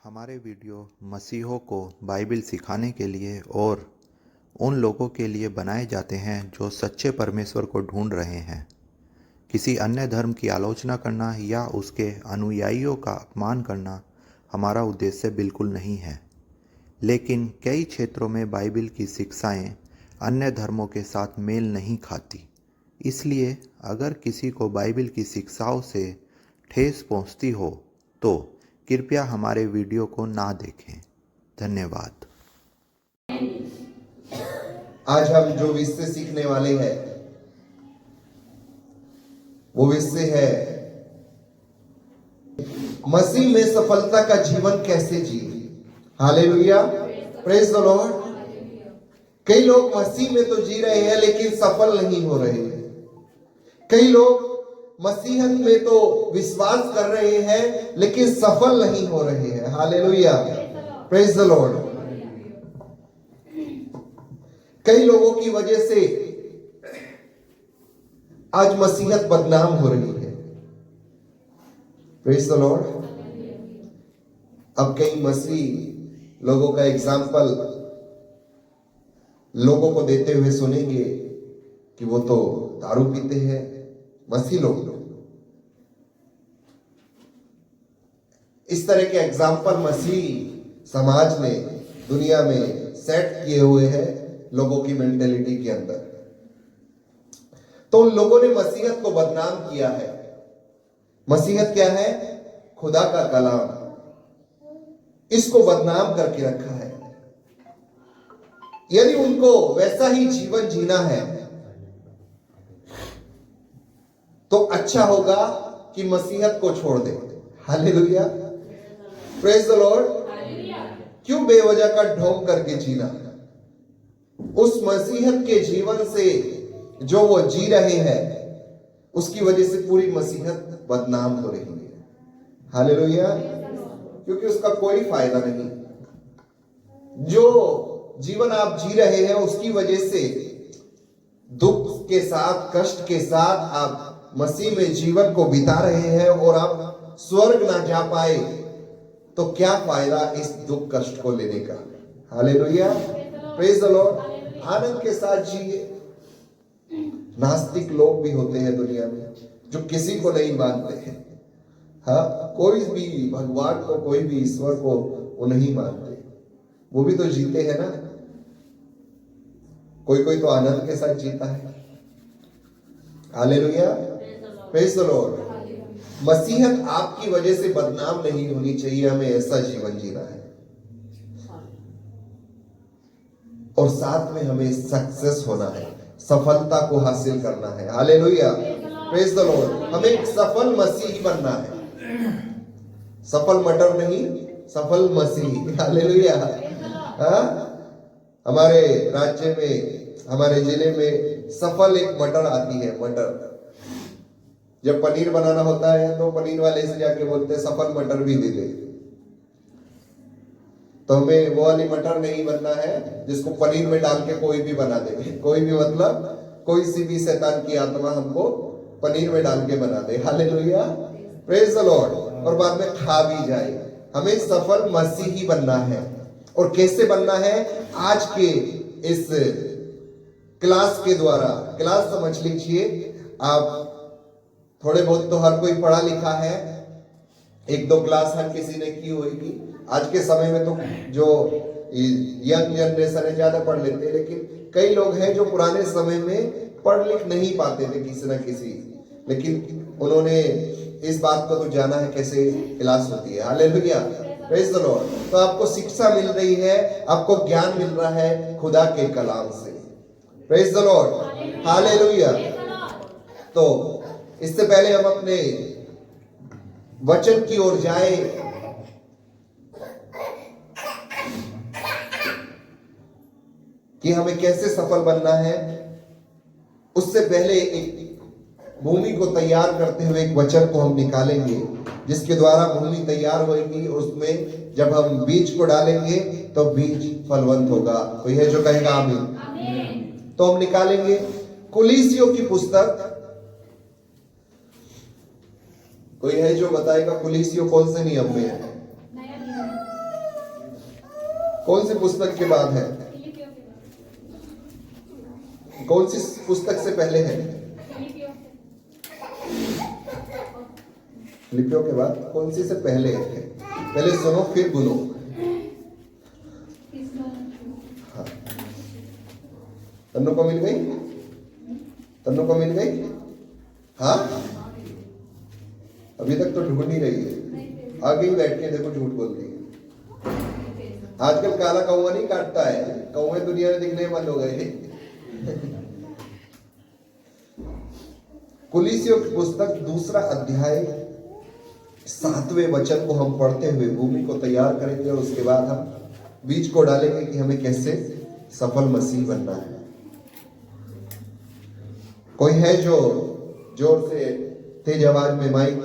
हमारे वीडियो मसीहों को बाइबिल सिखाने के लिए और उन लोगों के लिए बनाए जाते हैं जो सच्चे परमेश्वर को ढूंढ रहे हैं। किसी अन्य धर्म की आलोचना करना या उसके अनुयायियों का अपमान करना हमारा उद्देश्य बिल्कुल नहीं है, लेकिन कई क्षेत्रों में बाइबिल की शिक्षाएं अन्य धर्मों के साथ मेल नहीं खाती। इसलिए अगर किसी को बाइबिल की शिक्षाओं से ठेस पहुंचती हो तो कृपया हमारे वीडियो को ना देखें। धन्यवाद। आज हम जो विषय सीखने वाले हैं वो विषय है मसीह में सफलता का जीवन कैसे जिए। Hallelujah, praise the Lord. कई लोग मसीह में तो जी रहे हैं लेकिन सफल नहीं हो रहे हैं। कई लोग मसीहत में तो विश्वास कर रहे हैं लेकिन सफल नहीं हो रहे हैं। Hallelujah, praise the Lord. कई लोगों की वजह से आज मसीहत बदनाम हो रही है। Praise the Lord. अब कई मसीह लोगों का एग्जाम्पल लोगों को देते हुए सुनेंगे कि वो तो दारू पीते हैं। मसीह लोग इस तरह के एग्जाम्पल मसीह समाज में, दुनिया में सेट किए हुए हैं लोगों की मेंटेलिटी के अंदर। तो उन लोगों ने मसीहत को बदनाम किया है। मसीहत क्या है? खुदा का कलाम। इसको बदनाम करके रखा है। यदि उनको वैसा ही जीवन जीना है तो अच्छा होगा कि मसीहत को छोड़ दे। Hallelujah, praise the Lord. क्यों बेवजह का ढोंग करके जीना? उस मसीहत के जीवन से जो वो जी रहे हैं उसकी वजह से पूरी मसीहत बदनाम हो रही है। हालेलुया, क्योंकि उसका कोई फायदा नहीं। जो जीवन आप जी रहे हैं उसकी वजह से दुख के साथ, कष्ट के साथ आप मसीह में जीवन को बिता रहे हैं और आप स्वर्ग ना जा पाए तो क्या फायदा इस दुख कष्ट को लेने का। Hallelujah, praise the Lord. आनंद के साथ जिए। नास्तिक लोग भी होते हैं दुनिया में जो किसी को नहीं मानते हैं। हाँ, कोई भी भगवान को, कोई भी ईश्वर को वो नहीं मानते। वो भी तो जीते हैं ना। कोई कोई तो आनंद के साथ जीता है। Hallelujah, praise the Lord. मसीहत आपकी वजह से बदनाम नहीं होनी चाहिए। हमें ऐसा जीवन जीना है और साथ में हमें सक्सेस होना है, सफलता को हासिल करना है। Hallelujah, praise the Lord. हमें एक सफल मसीही बनना है। सफल मटर नहीं, सफल मसीही। हालेलुया। हमारे राज्य में, हमारे जिले में सफल एक मटर आती है। मटर जब पनीर बनाना होता है तो पनीर वाले से जाके बोलते हैं सफल मटर भी दे दे। तो हमें वो वाली मटर नहीं बनना है जिसको पनीर में डाल के कोई भी बना दे। कोई भी मतलब कोई सी भी शैतान की आत्मा हमको पनीर में डाल के बना दे। Hallelujah, praise the Lord. और बाद में खा भी जाए। हमें सफल मसीही बनना है। और कैसे बनना है? आज के इस क्लास के द्वारा। क्लास समझ लीजिए आप। थोड़े बहुत तो हर कोई पढ़ा लिखा है। एक दो क्लास हर किसी ने की होगी। आज के समय में तो जो यंग जनरेशन है ज्यादा पढ़ लेते हैं, लेकिन कई लोग हैं जो पुराने समय में पढ़ लिख नहीं पाते थे किसी ना किसी, लेकिन उन्होंने इस बात को तो जाना है कैसे क्लास होती है। Hallelujah, praise the Lord. तो आपको शिक्षा मिल रही है, आपको ज्ञान मिल रहा है खुदा के कलाम से। Praise the Lord, hallelujah. तो इससे पहले हम अपने वचन की ओर जाएं। कि हमें कैसे सफल बनना है, उससे पहले एक भूमि को तैयार करते हुए एक वचन को हम निकालेंगे जिसके द्वारा भूमि तैयार होगी। उसमें जब हम बीज को डालेंगे तो बीज फलवंत होगा। कोई है जो कहेगा आमीन? तो हम निकालेंगे कुलीसियों की पुस्तक। कोई है जो बताएगा कुलीसियों कौन से नियम में है? कौन सी पुस्तक के बाद है? कौन सी पुस्तक से पहले है? फिलिपियों के बाद कौन सी से पहले है? पहले सुनो फिर बोलो। हाँ। तन्नू को मिल गई? तन्नू को मिल गई? हाँ, अभी तक तो ढूंढ नहीं रही है, आगे ही बैठ के देखो झूठ बोल रही है। आजकल काला कौवा नहीं काटता है, कौवे दुनिया में दिखने बंद हो गए। कुलीसियों की पुस्तक 2 अध्याय 7वें वचन को हम पढ़ते हुए भूमि को तैयार करेंगे और उसके बाद हम बीज को डालेंगे कि हमें कैसे सफल मसीह बनना है। कोई है जो जोर से तेज आवाज में माइक,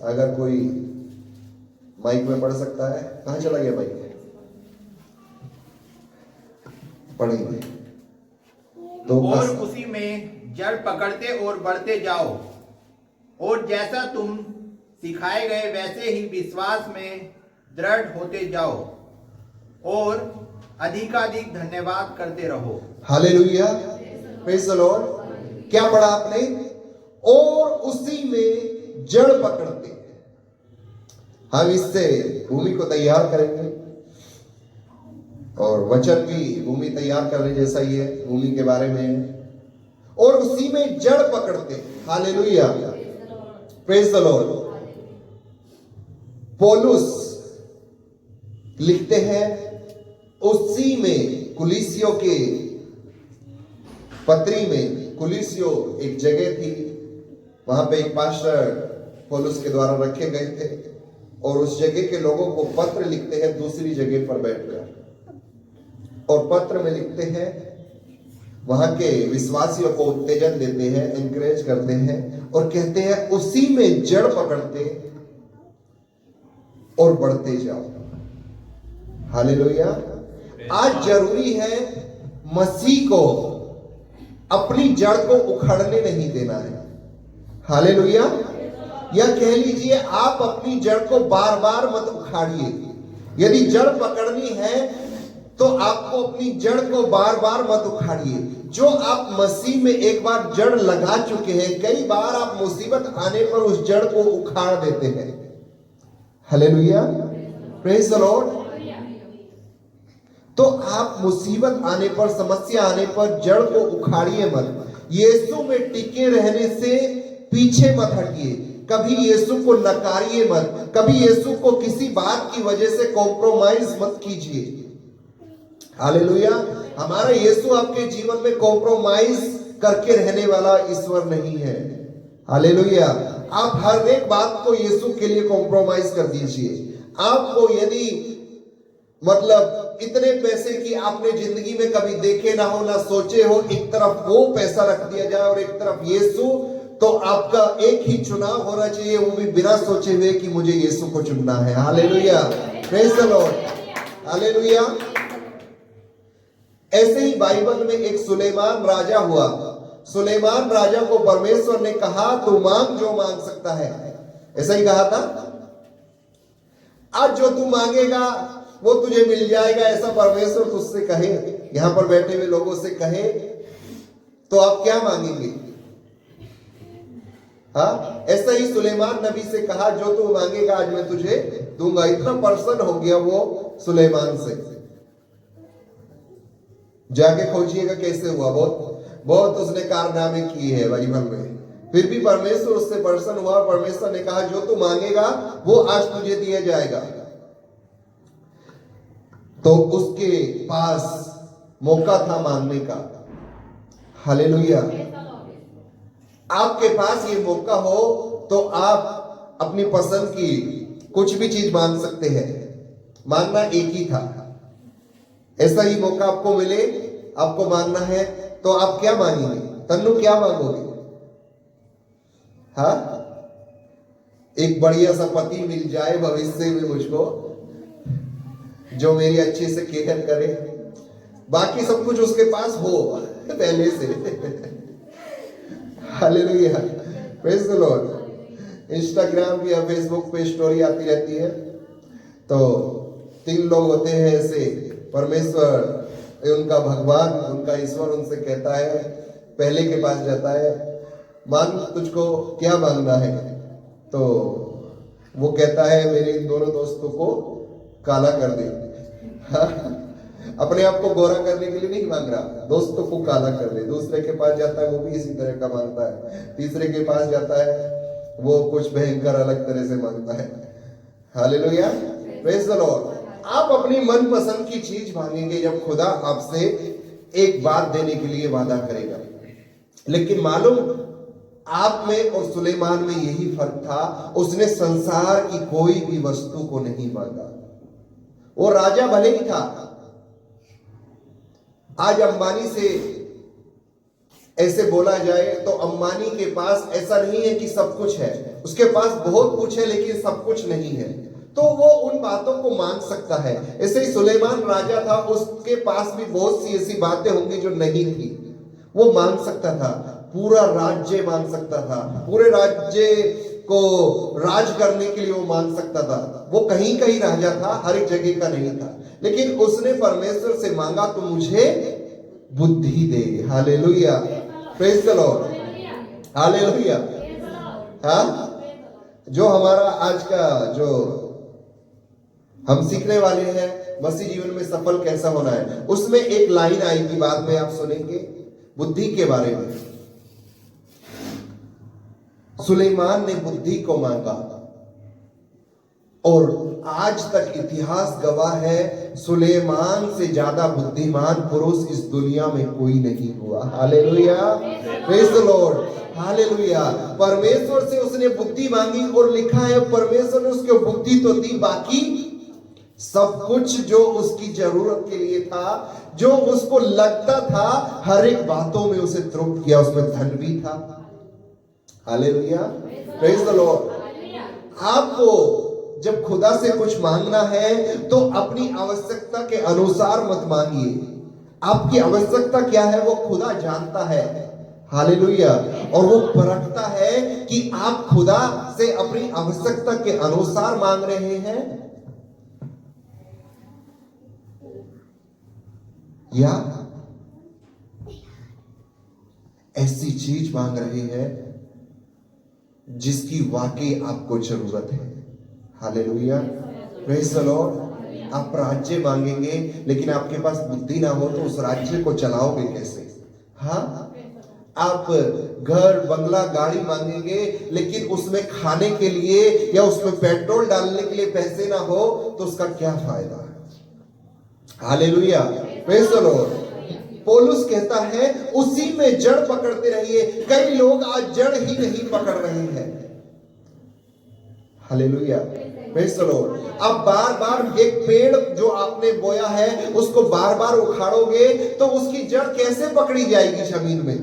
अगर कोई माइक में पढ़ सकता है? कहां चला गया माइक? पढ़ेंगे तो और उसी में जड़ पकड़ते और बढ़ते जाओ, और जैसा तुम सिखाए गए वैसे ही विश्वास में दृढ़ होते जाओ, और अधिकाधिक धन्यवाद करते रहो। Hallelujah, praise the Lord. क्या पढ़ा आपने? और उसी में जड़ पकड़ते। हम इससे भूमि को तैयार करेंगे और वचन भी भूमि तैयार करने जैसा ही है, भूमि के बारे में है। और उसी में जड़ पकड़ते। Hallelujah, praise the Lord. पौलुस लिखते हैं उसी में, कुलीसियों के पत्री में, कुलीसियो एक जगह थी, वहां पे एक पास्टर पौलुस के द्वारा रखे गए थे और उस जगह के लोगों को पत्र लिखते हैं दूसरी जगह पर बैठकर, और पत्र में लिखते हैं, वहां के विश्वासियों को उत्तेजन देते हैं, एनकरेज करते हैं और कहते हैं उसी में जड़ पकड़ते और बढ़ते जाओ। हालेलुया। आज जरूरी है मसीह को अपनी जड़ को उखड़ने नहीं देना है। हालेलुया। या कह लीजिए आप अपनी जड़ को बार बार मत उखाड़िए। यदि जड़ पकड़नी है तो आपको अपनी जड़ को बार बार मत उखाड़िए। जो आप मसीह में एक बार जड़ लगा चुके हैं, कई बार आप मुसीबत आने पर उस जड़ को उखाड़ देते हैं। Hallelujah, praise the Lord. तो आप मुसीबत आने पर, समस्या आने पर जड़ को उखाड़िए मत। यीशु में टिके रहने से पीछे मत हटिए। कभी यीशु को नकारिए मत। कभी यीशु को किसी बात की वजह से कॉम्प्रोमाइज मत कीजिए। हालेलुया। हमारा यीशु आपके जीवन में कॉम्प्रोमाइज करके रहने वाला ईश्वर नहीं है। हालेलुया। आप हर एक बात को यीशु के लिए कॉम्प्रोमाइज कर दीजिए। आपको यदि मतलब इतने पैसे की आपने जिंदगी में कभी देखे ना हो, ना सोचे हो, एक तरफ वो पैसा रख दिया जाए और एक तरफ यीशु, तो आपका एक ही चुनाव होना चाहिए, वो भी बिना सोचे हुए कि मुझे यीशु को चुनना है। Hallelujah, praise the Lord. Hallelujah. ऐसे ही बाइबल में एक सुलेमान राजा हुआ। सुलेमान राजा को परमेश्वर ने कहा तू मांग जो मांग सकता है। ऐसा ही कहा था, आज जो तू मांगेगा वो तुझे मिल जाएगा, ऐसा परमेश्वर तुझसे कहे, यहां पर बैठे हुए लोगों से कहे, तो आप क्या मांगेंगे? हाँ, ऐसा ही सुलेमान नबी से कहा जो तू मांगेगा आज मैं तुझे दूंगा। इतना प्रसन्न हो गया वो सुलेमान से। जाके खोजिएगा कैसे हुआ। बहुत उसने कारनामे किए हैं बाइबल में, फिर भी परमेश्वर उससे प्रसन्न हुआ। परमेश्वर ने कहा जो तू मांगेगा वो आज तुझे दिया जाएगा। तो उसके पास मौका था मांगने का। हालेलुया। आपके पास ये मौका हो तो आप अपनी पसंद की कुछ भी चीज मांग सकते हैं। मांगना एक ही था। ऐसा ही मौका आपको मिले, आपको मांगना है तो आप क्या मांगेंगे? तन्नू क्या मांगोगे? हाँ, एक बढ़िया सा पति मिल जाए भविष्य में मुझको, जो मेरी अच्छे से केयर करे, बाकी सब कुछ उसके पास हो पहले से। Hallelujah, praise the Lord. Instagram या फेसबुक पे स्टोरी आती रहती है, तो 3 लोग होते हैं ऐसे परमेश्वर उनका भगवान उनका ईश्वर उनसे कहता है, पहले के पास जाता है, मांग तुझको क्या मांगना है। तो वो कहता है मेरे इन दोनों दोस्तों को काला कर दे। अपने आप को गोरा करने के लिए नहीं मांग रहा, दोस्तों को काला कर दे। दूसरे के पास जाता है, वो भी इसी तरह का मांगता है। तीसरे के पास जाता है, वो कुछ भयंकर अलग तरह से मांगता है। Hallelujah, praise the Lord. आप अपनी मनपसंद की चीज मांगेंगे जब खुदा आपसे एक बात देने के लिए वादा करेगा। लेकिन मालूम आप में और सुलेमान में यही फर्क था, उसने संसार की कोई भी वस्तु को नहीं मांगा। वो राजा भले ही था। आज अंबानी से ऐसे बोला जाए तो अंबानी के पास ऐसा नहीं है कि सब कुछ है, उसके पास बहुत कुछ है लेकिन सब कुछ नहीं है, तो वो उन बातों को मांग सकता है। ऐसे ही सुलेमान राजा था, उसके पास भी बहुत सी ऐसी बातें होंगी जो नहीं थी, वो मांग सकता था। पूरा राज्य मांग सकता था, पूरे राज्य को राज करने के लिए वो मांग सकता था। वो कहीं कहीं राजा था, हर एक जगह का नहीं था। लेकिन उसने परमेश्वर से मांगा तो मुझे बुद्धि दे। Hallelujah, praise the Lord, hallelujah. हाँ, जो हमारा आज का जो हम सीखने वाले हैं मसीह जीवन में सफल कैसा होना है, उसमें एक लाइन आएगी, बाद में आप सुनेंगे बुद्धि के बारे में। सुलेमान ने बुद्धि को मांगा और आज तक इतिहास गवाह है, सुलेमान से ज्यादा बुद्धिमान पुरुष इस दुनिया में कोई नहीं हुआ। Hallelujah, praise the Lord, hallelujah. परमेश्वर से उसने बुद्धि मांगी और लिखा है परमेश्वर ने उसको बुद्धि तो दी, बाकी सब कुछ जो उसकी जरूरत के लिए था, जो उसको लगता था, हर एक बातों में उसे तृप्त किया। उसमें धन भी था। Hallelujah, praise the Lord. आपको जब खुदा से कुछ मांगना है तो अपनी आवश्यकता के अनुसार मत मांगिए। आपकी आवश्यकता क्या है वो खुदा जानता है। हालेलुया, और वो परखता है कि आप खुदा से अपनी आवश्यकता के अनुसार मांग रहे हैं या ऐसी चीज मांग रहे हैं जिसकी वाकई आपको जरूरत है। Hallelujah, praise the Lord. आप राज्य मांगेंगे लेकिन आपके पास बुद्धि ना हो तो उस राज्य को चलाओगे कैसे? हाँ, आप घर बंगला गाड़ी मांगेंगे लेकिन उसमें खाने के लिए या उसमें पेट्रोल डालने के लिए पैसे ना हो तो उसका क्या फायदा? Hallelujah, praise the Lord. पौलुस कहता है उसी में जड़ पकड़ते रहिए। कई लोग आज जड़ ही नहीं पकड़ रहे हैं। Hallelujah, praise the Lord. आप बार बार एक पेड़ जो आपने बोया है उसको बार बार उखाड़ोगे तो उसकी जड़ कैसे पकड़ी जाएगी जमीन में?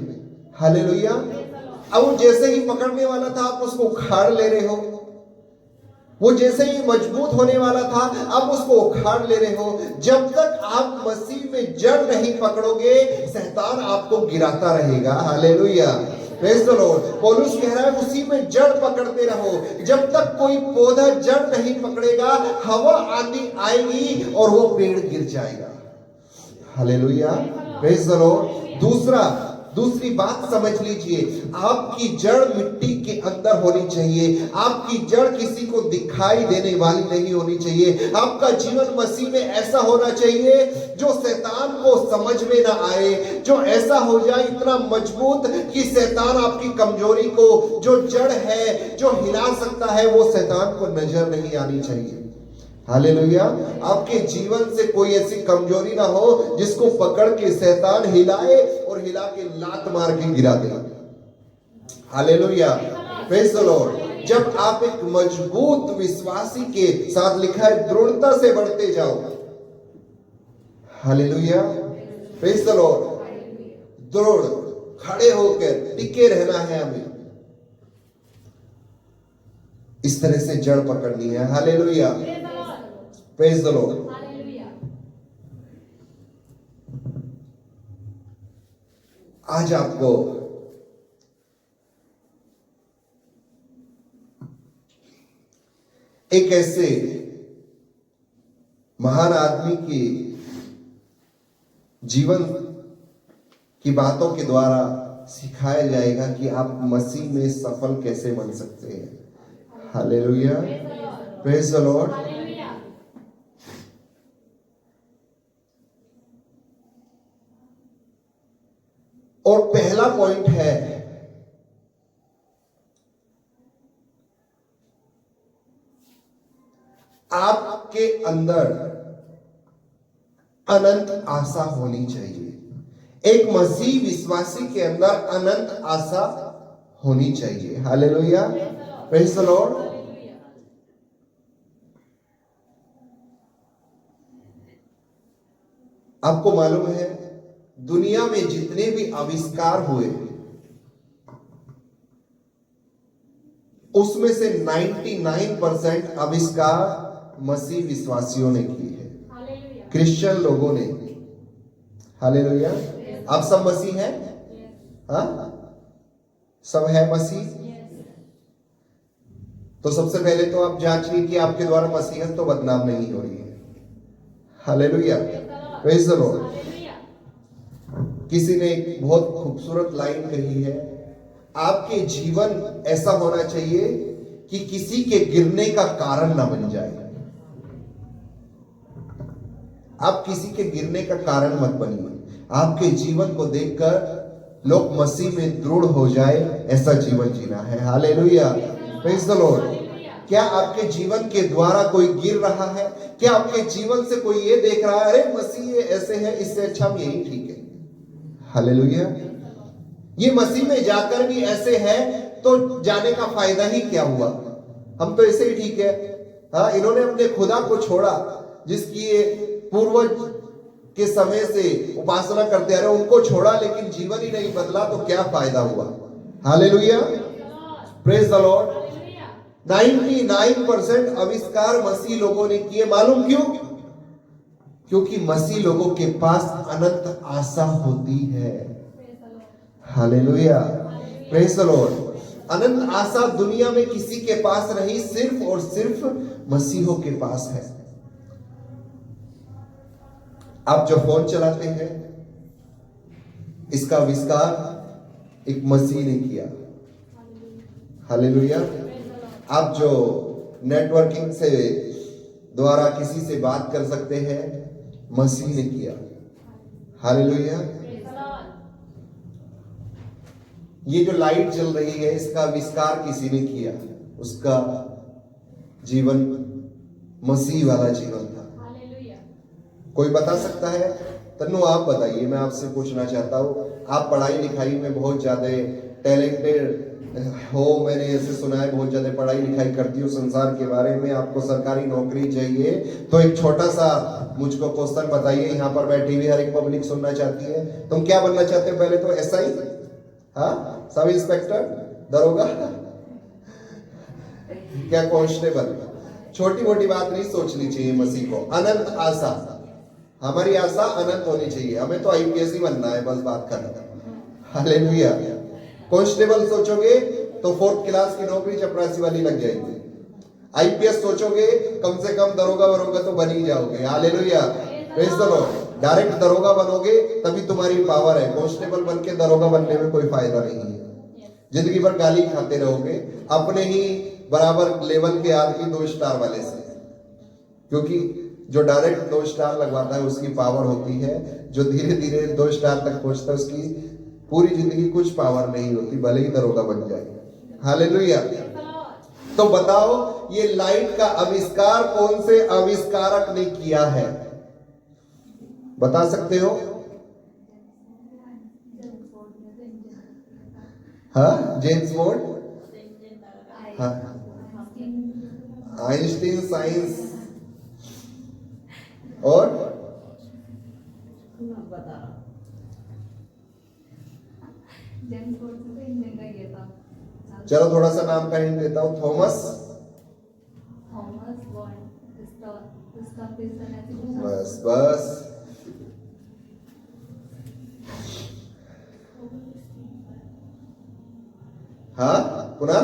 हालेलुया। अब वो जैसे ही पकड़ने वाला था आप उसको उखाड़ ले रहे हो, वो जैसे ही मजबूत होने वाला था आप उसको उखाड़ ले रहे हो। जब तक आप मसीह में जड़ नहीं पकड़ोगे शैतान आपको गिराता रहेगा। Hallelujah, praise the Lord. पौलुस कह रहा है उसी में जड़ पकड़ते रहो। जब तक कोई पौधा जड़ नहीं पकड़ेगा हवा आंधी आएगी और वो पेड़ गिर जाएगा। Hallelujah, praise the Lord. दूसरी बात समझ लीजिए, आपकी जड़ मिट्टी के अंदर होनी चाहिए। आपकी जड़ किसी को दिखाई देने वाली नहीं होनी चाहिए। आपका जीवन मसीह में ऐसा होना चाहिए जो शैतान को समझ में ना आए, जो ऐसा हो जाए इतना मजबूत कि शैतान आपकी कमजोरी को, जो जड़ है जो हिला सकता है, वो शैतान को नजर नहीं आनी चाहिए। हालेलुया। आपके जीवन से कोई ऐसी कमजोरी ना हो जिसको पकड़ के शैतान हिलाए और हिला के लात मार के गिरा दे। Hallelujah, praise the Lord. जब आप एक मजबूत विश्वासी के साथ, लिखा है दृढ़ता से बढ़ते जाओ। Hallelujah, praise the Lord. दृढ़ खड़े होकर टिके रहना है हमें, इस तरह से जड़ पकड़नी है। Hallelujah, praise the Lord. आज आपको एक ऐसे महान आदमी की जीवन की बातों के द्वारा सिखाया जाएगा कि आप मसीह में सफल कैसे बन सकते हैं। Hallelujah, praise the Lord. और पहला पॉइंट है आपके अंदर अनंत आशा होनी चाहिए। एक मसीह विश्वासी के अंदर अनंत आशा होनी चाहिए। Hallelujah, praise the Lord. आपको मालूम है दुनिया में जितने भी आविष्कार हुए उसमें से 99% आविष्कार मसीह विश्वासियों ने की है, क्रिश्चियन लोगों ने। हालेलुया। आप सब मसीह हैं? हाँ, सब है मसीह। तो सबसे पहले तो आप जांचिए कि आपके द्वारा मसीहत तो बदनाम नहीं हो रही है। Hallelujah, praise the Lord. किसी ने एक बहुत खूबसूरत लाइन कही है, आपके जीवन ऐसा होना चाहिए कि किसी के गिरने का कारण ना बन जाए। आप किसी के गिरने का कारण मत बनिए। आपके जीवन को देखकर लोग मसीह में दृढ़ हो जाए, ऐसा जीवन जीना है। Hallelujah, praise the Lord. क्या आपके जीवन के द्वारा कोई गिर रहा है? क्या आपके जीवन से कोई ये देख रहा है, अरे मसीह ये ऐसे है, इससे अच्छा हम यही ठीक है? हालेलुया। ये मसीह में जाकर भी ऐसे है तो जाने का फायदा ही क्या हुआ? हम तो ऐसे ही ठीक है। हाँ, इन्होंने अपने खुदा को छोड़ा जिसकी ये पूर्वज के समय से उपासना करते आ रहे, उनको छोड़ा लेकिन जीवन ही नहीं बदला, तो क्या फायदा हुआ? Hallelujah, praise the Lord. 99% आविष्कार मसीह लोगों ने किए। मालूम क्यों? क्योंकि मसीह लोगों के पास अनंत आशा होती है। Hallelujah, praise the Lord. अनंत आशा दुनिया में किसी के पास नहीं, सिर्फ और सिर्फ मसीहों के पास है। आप जो फोन चलाते हैं इसका आविष्कार एक मसीह ने किया। हालेलुया। आप जो नेटवर्किंग से द्वारा किसी से बात कर सकते हैं, मसीह ने किया। हालेलुया। ये जो लाइट जल रही है इसका आविष्कार किसी ने किया, उसका जीवन मसीह वाला जीवन था। कोई बता सकता है? तन्नू आप बताइए, मैं आपसे पूछना चाहता हूं। आप पढ़ाई लिखाई में बहुत ज्यादा टैलेंटेड हो, मैंने ऐसे सुना है, बहुत ज्यादा पढ़ाई लिखाई करती हो संसार के बारे में, आपको सरकारी नौकरी चाहिए, तो एक छोटा सा मुझको क्वेश्चन बताइए। यहाँ पर बैठी हुई हर एक पब्लिक सुनना चाहती है, तुम क्या बनना चाहते हो? पहले तो एसआई, हाँ, सब इंस्पेक्टर, दरोगा, क्या कांस्टेबल? छोटी मोटी बात नहीं सोचनी चाहिए मसीह को। अनंत आशा, हमारी आशा अनंत होनी चाहिए। हमें तो आईपीएस ही बनना है, बस बात करना। हालेलुया। कांस्टेबल सोचोगे तो 4th क्लास की नौकरी चपरासी वाली लग जाएगी। आईपीएस सोचोगे कम से कम दरोगा वरोगा तो बन ही जाओगे। Hallelujah, praise the Lord. Direct दरोगा बनोगे तभी तुम्हारी पावर है। कांस्टेबल बन के दरोगा बनने में कोई फायदा नहीं है। जिंदगी भर गाली खाते रहोगे अपने ही बराबर लेवल के आदमी 2 स्टार वाले से, क्योंकि जो डायरेक्ट 2 स्टार लगवाता है उसकी पावर होती है, जो धीरे धीरे 2 स्टार तक पहुंचता है उसकी पूरी जिंदगी कुछ पावर नहीं होती, भले ही दरोगा बन जाए। हालेलुया। तो बताओ ये लाइट का आविष्कार कौन से आविष्कारक ने किया है? बता सकते हो? हाँ, जेम्स बॉन्ड, हाँ, आइंस्टीन साइंस, और चलो थोड़ा सा नाम का हिंट देता हूं। थॉमस, बस बस। हाँ, पुनः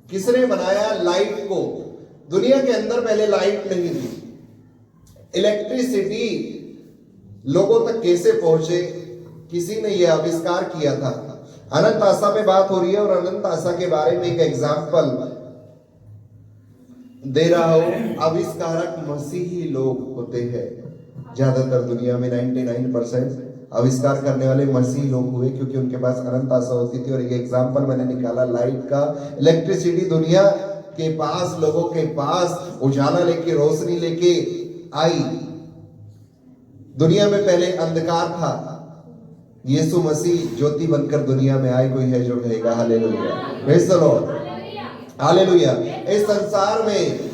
किसने बनाया लाइट को? दुनिया के अंदर पहले लाइट नहीं थी। इलेक्ट्रिसिटी लोगों तक कैसे पहुंचे, किसी ने यह आविष्कार किया था। अनंत आशा में बात हो रही है और अनंत आशा के बारे में एक एग्जाम्पल दे रहा हूं। आविष्कारक मसीही लोग होते हैं। ज्यादातर दुनिया में 99% आविष्कार करने वाले मसीही लोग हुए, क्योंकि उनके पास अनंत आशा होती थी। और एक एग्जाम्पल मैंने निकाला लाइट का। इलेक्ट्रिसिटी दुनिया के पास, लोगों के पास उजाला लेके, रोशनी लेके आई। दुनिया में पहले अंधकार था, यीशु मसीह ज्योति बनकर दुनिया में आए। कोई है जो कहेगा hallelujah, praise the Lord, hallelujah. इस संसार में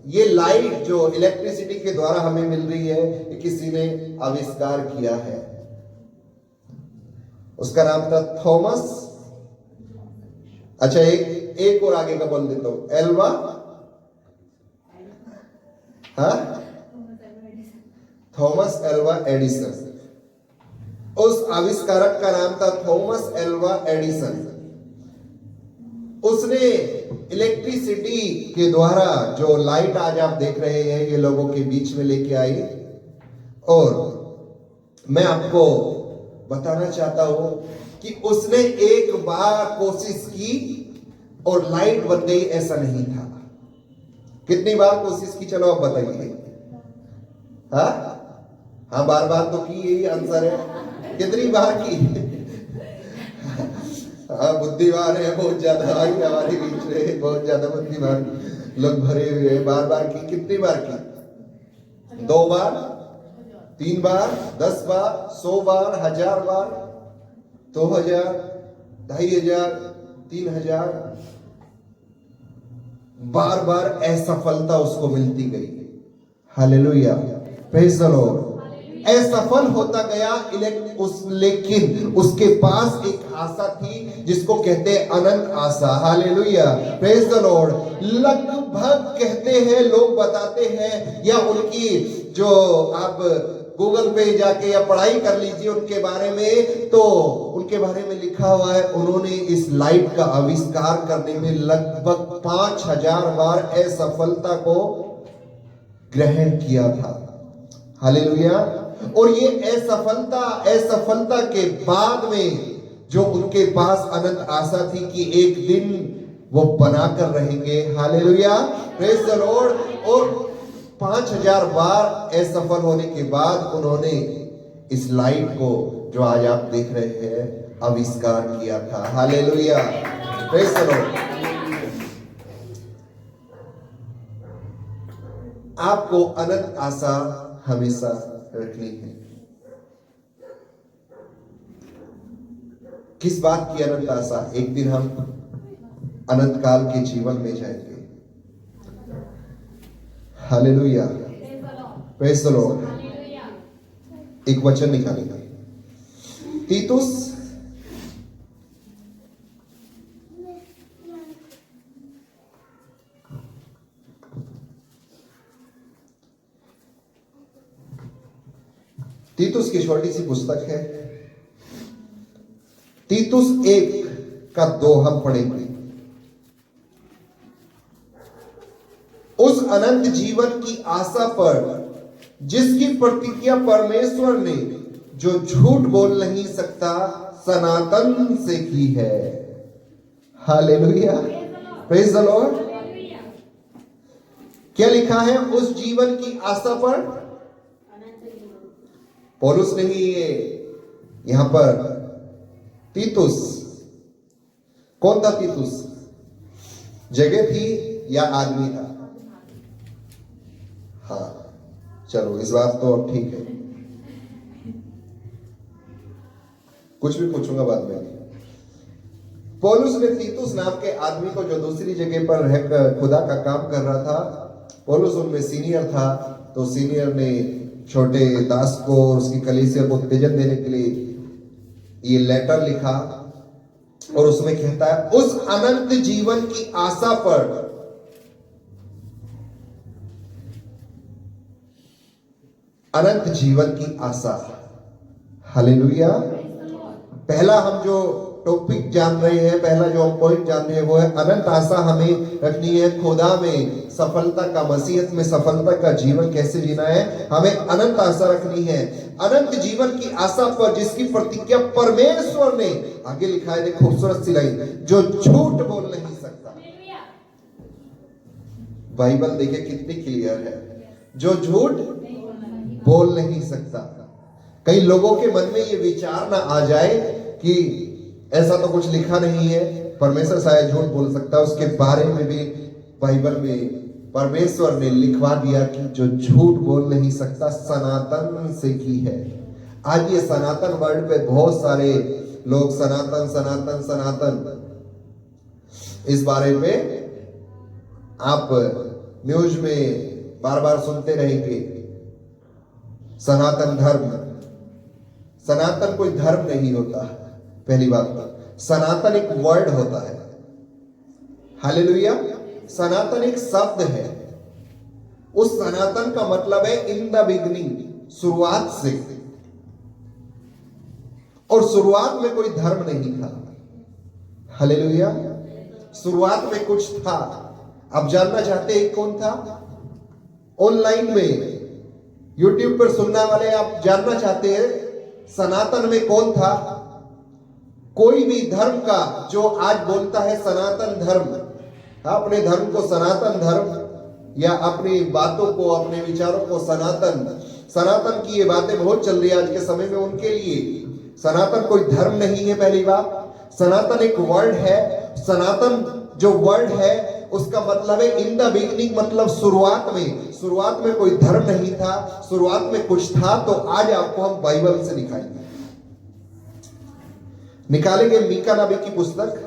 ये लाइट जो इलेक्ट्रिसिटी के द्वारा हमें मिल रही है, ये किसी ने आविष्कार किया है। उसका नाम था थॉमस। अच्छा, एक और आगे का बोल देता हूं, एल्वा, थॉमस एल्वा एडिसन। उस आविष्कारक का नाम था थॉमस एल्वा एडिसन। उसने इलेक्ट्रिसिटी के द्वारा जो लाइट आज आप देख रहे हैं, ये लोगों के बीच में लेके आई। और मैं आपको बताना चाहता हूं कि उसने एक बार कोशिश की और लाइट बन गई, ऐसा नहीं था। कितनी बार कोशिश की, चलो आप बताइए। हाँ, बार बार तो की, यही आंसर है। कितनी बार की? हाँ, बुद्धिमान है बहुत ज्यादा, आई हमारे बीच में बहुत ज्यादा बुद्धिमान लोग भरे हुए हैं। बार बार की, कितनी बार की? 2 बार, 3 बार, 10 बार, 100 बार, 1000 बार, 2000, 2500, 3000 बार बार असफलता उसको मिलती गई। Hallelujah, praise the Lord. असफल होता गया लेकिन उसके पास एक आशा थी जिसको कहते हैं अनंत आशा। Hallelujah, praise the Lord. लगभग कहते हैं, लोग बताते हैं, या उनकी जो आप गूगल पे जाके या पढ़ाई कर लीजिए उनके बारे में, तो उनके बारे में लिखा हुआ है उन्होंने इस लाइट का आविष्कार करने में लगभग 5000 बार असफलता को ग्रहण किया था। हालेलुया। और ये असफलता के बाद में जो उनके पास अनंत आशा थी कि एक दिन वो बनाकर रहेंगे। Hallelujah, praise the Lord. और 5000 बार असफल होने के बाद उन्होंने इस लाइट को जो आज आप देख रहे हैं आविष्कार किया था। Hallelujah, praise the Lord. आपको अनंत आशा हमेशा रखनी है। किस बात की अनंत आशा? एक दिन हम अनंत काल के जीवन में जाएंगे। Hallelujah, praise the Lord. एक वचन निकालेगा, तीतुस तीतुस की छोटी सी पुस्तक है, तीतुस 1:2 हम पढ़ेंगे। उस अनंत जीवन की आशा पर जिसकी प्रतिज्ञा परमेश्वर ने, जो झूठ बोल नहीं सकता, सनातन से की है। Hallelujah, praise the Lord. क्या लिखा है उस जीवन की आशा पर? पौलुस ने ही यहां पर तीतुस, कौन था तीतुस? जगह थी या आदमी था? हाँ, चलो इस बात तो अब ठीक है, कुछ भी पूछूंगा बाद में। पौलुस ने तीतुस नाम के आदमी को, जो दूसरी जगह पर रहकर खुदा का काम कर रहा था, पौलुस उनमें सीनियर था, तो सीनियर ने छोटे दास को और उसकी कलीसिया को उत्तेजन देने के लिए ये लेटर लिखा। और उसमें कहता है उस अनंत जीवन की आशा पर, अनंत जीवन की आशा। हालेलुया। पहला हम जो टॉपिक जान रहे हैं, पहला जो हम पॉइंट जान रहे हैं वो है अनंत आशा हमें रखनी है। खुदा में सफलता का, मसीहत में सफलता का जीवन कैसे जीना है, हमें अनंत आशा रखनी है। अनंत जीवन की आशा पर जिसकी प्रतिज्ञा परमेश्वर ने, आगे लिखा है, देखो खूबसूरत सी लाइन, जो झूठ बोल नहीं सकता। बाइबल देखिए कितनी क्लियर है, जो झूठ बोल नहीं सकता। कई लोगों के मन में ये विचार ना आ जाए कि ऐसा तो कुछ लिखा नहीं है, परमेश्वर शायद झूठ बोल सकता है। उसके बारे में भी बाइबल में परमेश्वर ने लिखवा दिया कि जो झूठ बोल नहीं सकता सनातन से की है। आज ये सनातन वर्ड पे बहुत सारे लोग सनातन सनातन सनातन, इस बारे में आप न्यूज में बार बार सुनते रहेंगे। सनातन धर्म, सनातन कोई धर्म नहीं होता। पहली बात तो सनातन एक वर्ड होता है। हालेलुया। सनातन एक शब्द है। उस सनातन का मतलब है इन द बिगिनिंग, शुरुआत से। और शुरुआत में कोई धर्म नहीं था। हालेलुया। शुरुआत में कुछ था। आप जानना चाहते हैं कौन था? ऑनलाइन में यूट्यूब पर सुनने वाले आप जानना चाहते हैं सनातन में कौन था? कोई भी धर्म का जो आज बोलता है सनातन धर्म, अपने धर्म को सनातन धर्म या अपनी बातों को, अपने विचारों को सनातन, सनातन की ये बातें बहुत चल रही है आज के समय में। उनके लिए सनातन कोई धर्म नहीं है। पहली बात, सनातन एक वर्ड है। सनातन जो वर्ड है उसका मतलब है इन द बिगिनिंग, मतलब शुरुआत में। शुरुआत में कोई धर्म नहीं था, शुरुआत में कुछ था। तो आज आपको हम बाइबल से दिखाएंगे। निकालेंगे मीका नबी की पुस्तक।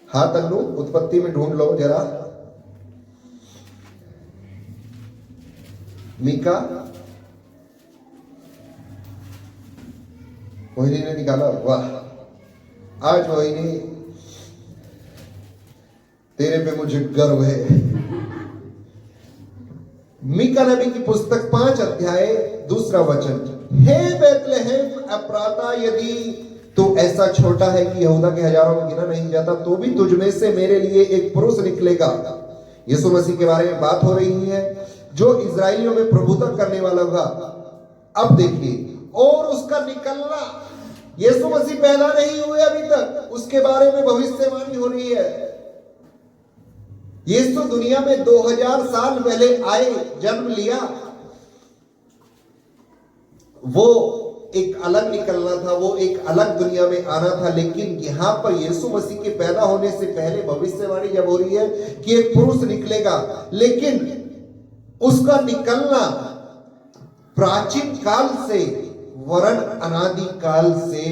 हाँ तन्नू, उत्पत्ति में ढूंढ लो जरा। मीका, मोहिनी ने निकाला। वाह, आज मोहिनी तेरे पे मुझे गर्व है। मीका नबी की पुस्तक 5 अध्याय 2 वचन। हे बैतलहम एफ्राता, यदि तू ऐसा छोटा है कि यहूदा के हजारों में गिना नहीं जाता, तो भी तुझ में से मेरे लिए एक पुरुष निकलेगा। यीशु मसीह के बारे में बात हो रही है, जो इजराइलियों में प्रभुता करने वाला होगा। अब देखिए, और उसका निकलना, यीशु मसीह पैदा नहीं हुए अभी तक, उसके बारे में भविष्यवाणी हो रही है। यीशु दुनिया में 2000 साल पहले आए, जन्म लिया। वो एक अलग निकलना था, वो एक अलग दुनिया में आना था। लेकिन यहां पर यीशु मसीह के पैदा होने से पहले भविष्यवाणी जब हो रही है कि एक पुरुष निकलेगा, लेकिन उसका निकलना प्राचीन काल से वरन अनादि काल से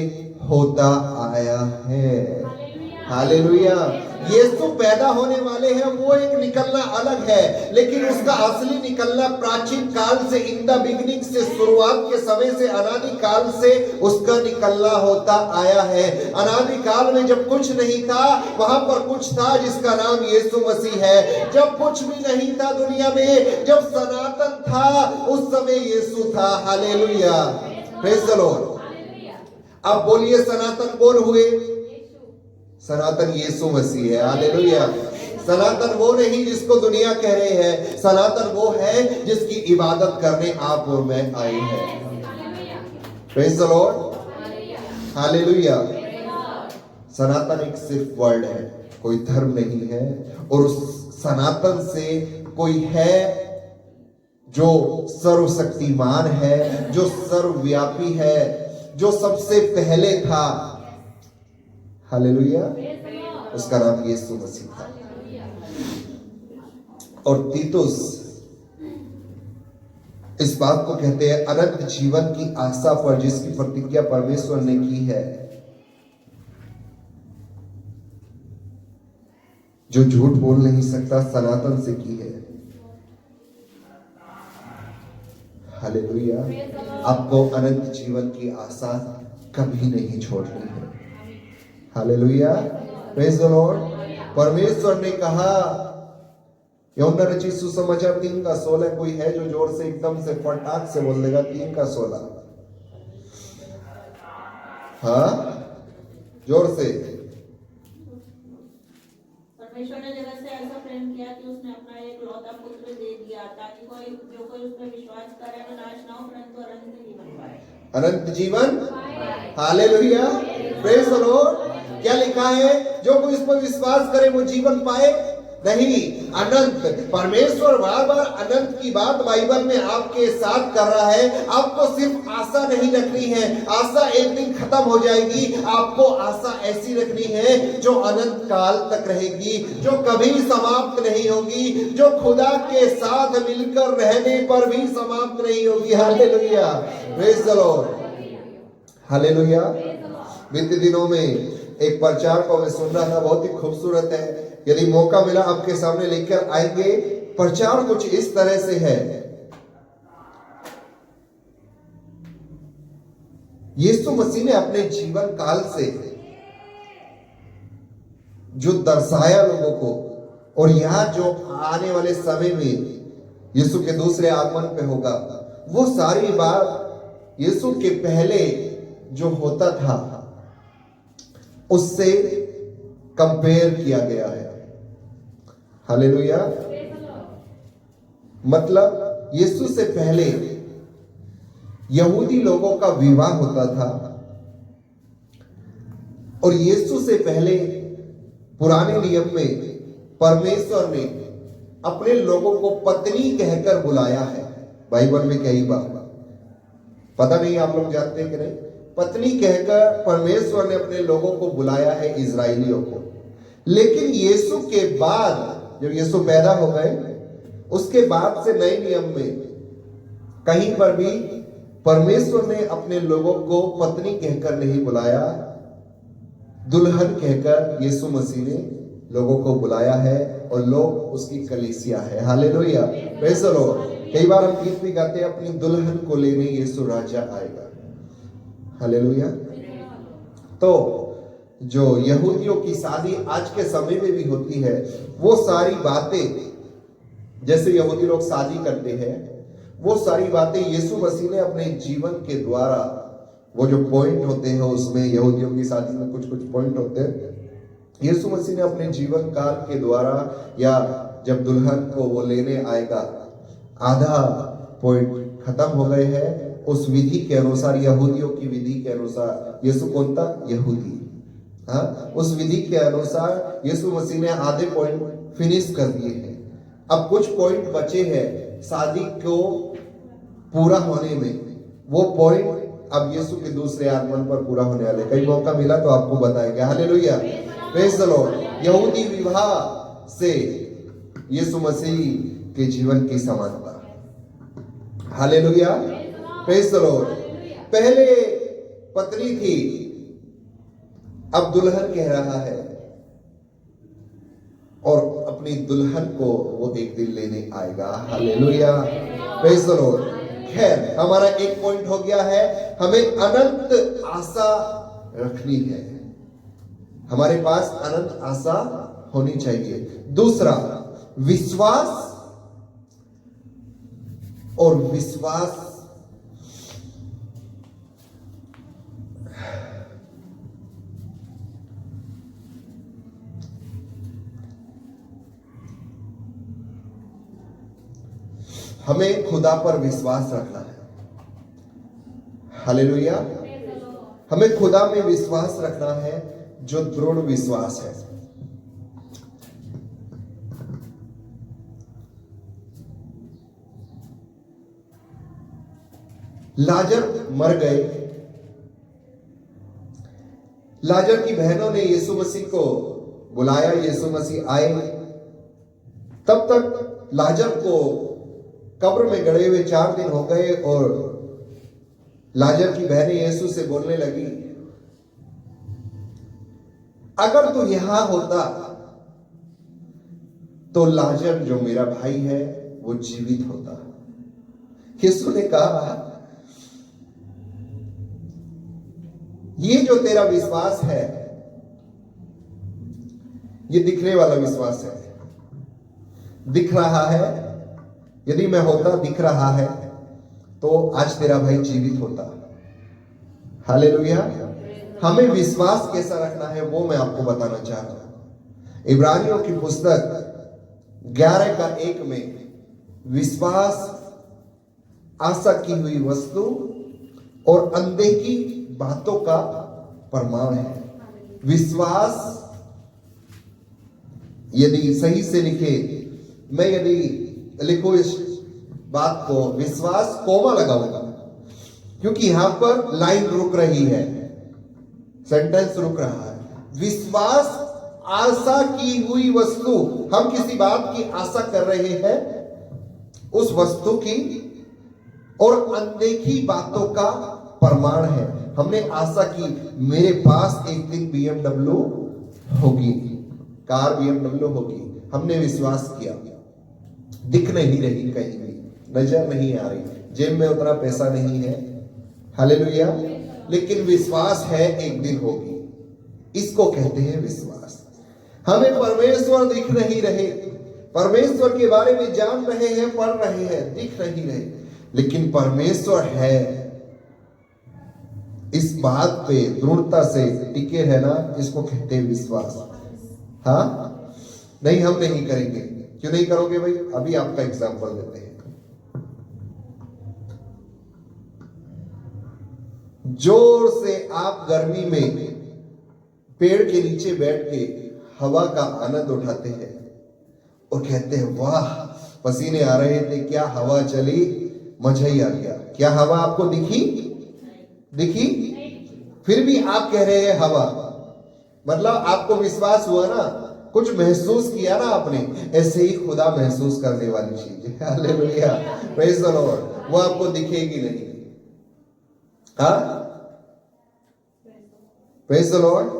होता आया है। हालेलुया। यीशु पैदा होने वाले हैं, वो एक निकलना अलग है, लेकिन उसका असली निकलना प्राचीन काल से, इन द बिगिनिंग से, शुरुआत के समय से, अनादि काल से उसका निकलना होता आया है। अनादि काल में जब कुछ नहीं था, वहां पर कुछ था जिसका नाम यीशु मसीह है। जब कुछ भी नहीं था दुनिया में, जब सनातन था, उस समय यीशु था। Hallelujah, praise the Lord. अब बोलिए, सनातन कौन हुए? सनातन यीशु मसीह है। हालेलुया। सनातन वो नहीं जिसको दुनिया कह रहे हैं, सनातन वो है जिसकी इबादत करने आप और मैं आए हैं। Praise the Lord. हालेलुया। सनातन एक सिर्फ वर्ड है, कोई धर्म नहीं है। और उस सनातन से कोई है जो सर्वशक्तिमान है, जो सर्वव्यापी है, जो सबसे पहले था। हालेलुया। उसका नाम यीशु मसीह था। और तीतुस इस बात को कहते हैं अनंत जीवन की आशा पर जिसकी प्रतिज्ञा परमेश्वर ने की है, जो झूठ बोल नहीं सकता, सनातन से की है। हालेलुया। आपको अनंत जीवन की आशा कभी नहीं छोड़नी है। Hallelujah, praise the Lord. परमेश्वर ने कहा, यूहन्ना रचित सुसमाचार 3:16, कोई है जो जोर से एकदम से फटाक से बोल देगा? 3:16। हाँ, जोर से। परमेश्वर ने जगत से ऐसा प्रेम किया कि उसने अपना एक लौता पुत्र दे दिया ताकि जो कोई उस पर विश्वास करे वो नाश ना हो परंतु अनंत जीवन पाए। अनंत जीवन, हालेलुया, प्रेज द लॉर्ड। क्या लिखा है? जो कोई इस पर विश्वास करे वो जीवन पाए? नहीं, अनंत। परमेश्वर बार बार अनंत की बात बाइबल में आपके साथ कर रहा है। आपको सिर्फ आशा नहीं रखनी है, आशा एक दिन खत्म हो जाएगी। आपको आशा ऐसी रखनी है जो अनंत काल तक रहेगी, जो कभी समाप्त नहीं होगी, जो खुदा के साथ मिलकर रहने पर भी समाप्त नहीं होगी। Hallelujah, praise the Lord, hallelujah. बीते दिनों में एक प्रचार को मैं सुन रहा था, बहुत ही खूबसूरत है। यदि मौका मिला आपके सामने लेकर आएंगे। प्रचार कुछ इस तरह से है, यीशु मसीह ने अपने जीवन काल से जो दर्शाया लोगों को, और यहां जो आने वाले समय में यीशु के दूसरे आगमन पे होगा, वो सारी बात यीशु के पहले जो होता था उससे कंपेयर किया गया है। हालेलुया। मतलब यीशु से पहले यहूदी लोगों का विवाह होता था, और यीशु से पहले पुराने नियम में परमेश्वर ने अपने लोगों को पत्नी कहकर बुलाया है। बाइबल में कई बार, पता नहीं आप लोग जानते हैं कि नहीं, पत्नी कहकर परमेश्वर ने अपने लोगों को बुलाया है, इजराइलियों को। लेकिन यीशु के बाद, जब यीशु पैदा हो गए, उसके बाद से नए नियम में कहीं पर भी परमेश्वर ने अपने लोगों को पत्नी कहकर नहीं बुलाया, दुल्हन कहकर यीशु मसीह ने लोगों को बुलाया है, और लोग उसकी कलीसिया है। Hallelujah, praise the Lord. कई बार हम गीत भी गाते हैं, अपनी दुल्हन को लेने यीशु राजा आएगा। हालेलुया। तो जो यहूदियों की शादी आज के समय में भी होती है, वो सारी बातें, जैसे यहूदी लोग शादी करते हैं, वो सारी बातें यीशु मसीह ने अपने जीवन के द्वारा, वो जो पॉइंट होते हैं उसमें, यहूदियों की शादी में कुछ कुछ पॉइंट होते हैं, यीशु मसीह ने अपने जीवन काल के द्वारा, या जब दुल्हन को वो लेने आएगा, आधा पॉइंट खत्म हो गए हैं। उस विधि के अनुसार, यहूदियों की विधि के अनुसार, यीशु कौन था? यहूदी। हाँ, उस विधि के अनुसार यीशु मसीह ने आधे पॉइंट फिनिश कर दिए हैं। अब कुछ पॉइंट बचे हैं शादी को पूरा होने में। वो पॉइंट अब यीशु के दूसरे आगमन पर पूरा होने वाले। कई मौका मिला तो आपको बताएंगे। Hallelujah, praise the Lord. यहूदी विवाह से यीशु मसीह के जीवन की समानता। Hallelujah, praise the Lord. पहले पत्नी थी, अब दुल्हन कह रहा है, और अपनी दुल्हन को वो एक दिन लेने आएगा। Hallelujah, praise the Lord. खैर, हमारा एक पॉइंट हो गया है, हमें अनंत आशा रखनी है। हमारे पास अनंत आशा होनी चाहिए। दूसरा, विश्वास, और विश्वास हमें खुदा पर विश्वास रखना है। हालेलुया, हमें खुदा में विश्वास रखना है, जो दृढ़ विश्वास है। लाजर मर गए। लाजर की बहनों ने यीशु मसीह को बुलाया, यीशु मसीह आए। तब तक लाजर को कब्र में गड़े हुए 4 दिन हो गए, और लाजर की बहनें यीशु से बोलने लगी, अगर तू यहां होता तो लाजर जो मेरा भाई है वो जीवित होता। यीशु ने कहा, ये जो तेरा विश्वास है, ये दिखने वाला विश्वास है। दिख रहा है, यदि मैं होता, दिख रहा है, तो आज तेरा भाई जीवित होता। हालेलुया, हमें विश्वास कैसा रखना है वो मैं आपको बताना चाह रहा हूं। इब्रानियों की पुस्तक 11:1 में विश्वास आशा की हुई वस्तु और अनदेखी बातों का प्रमाण है। विश्वास यदि सही से लिखे, मैं यदि लिखो इस बात को, विश्वास कोमा लगाऊंगा क्योंकि यहां पर लाइन रुक रही है, सेंटेंस रुक रहा है। विश्वास आशा की हुई वस्तु, हम किसी बात की आशा कर रहे हैं, उस वस्तु की, और अनदेखी बातों का प्रमाण है। हमने आशा की मेरे पास एक दिन BMW होगी, कार BMW होगी, हमने विश्वास किया, दिख नहीं रही, कहीं भी नजर नहीं आ रही, जेब में उतना पैसा नहीं है, हालेलुया, लेकिन विश्वास है एक दिन होगी। इसको कहते हैं विश्वास। हमें परमेश्वर दिख नहीं रहे, परमेश्वर के बारे में जान रहे हैं, पढ़ रहे हैं, दिख नहीं रहे, लेकिन परमेश्वर है, इस बात पे दृढ़ता से टिके रहना, इसको कहते हैं विश्वास। हाँ, नहीं हम नहीं करेंगे। क्यों नहीं करोगे भाई? अभी आपका एग्जाम्पल देते हैं। जोर से आप गर्मी में पेड़ के नीचे बैठ के हवा का आनंद उठाते हैं और कहते हैं वाह, पसीने आ रहे थे, क्या हवा चली, मजा ही आ गया। क्या हवा आपको दिखी? फिर भी आप कह रहे हैं हवा, मतलब आपको विश्वास हुआ ना, कुछ महसूस किया ना आपने। ऐसे ही खुदा महसूस करने वाली चीज है, हालेलुया, प्रेज द लॉर्ड। वो आपको दिखेगी नहीं, हाँ, प्रेज द लॉर्ड।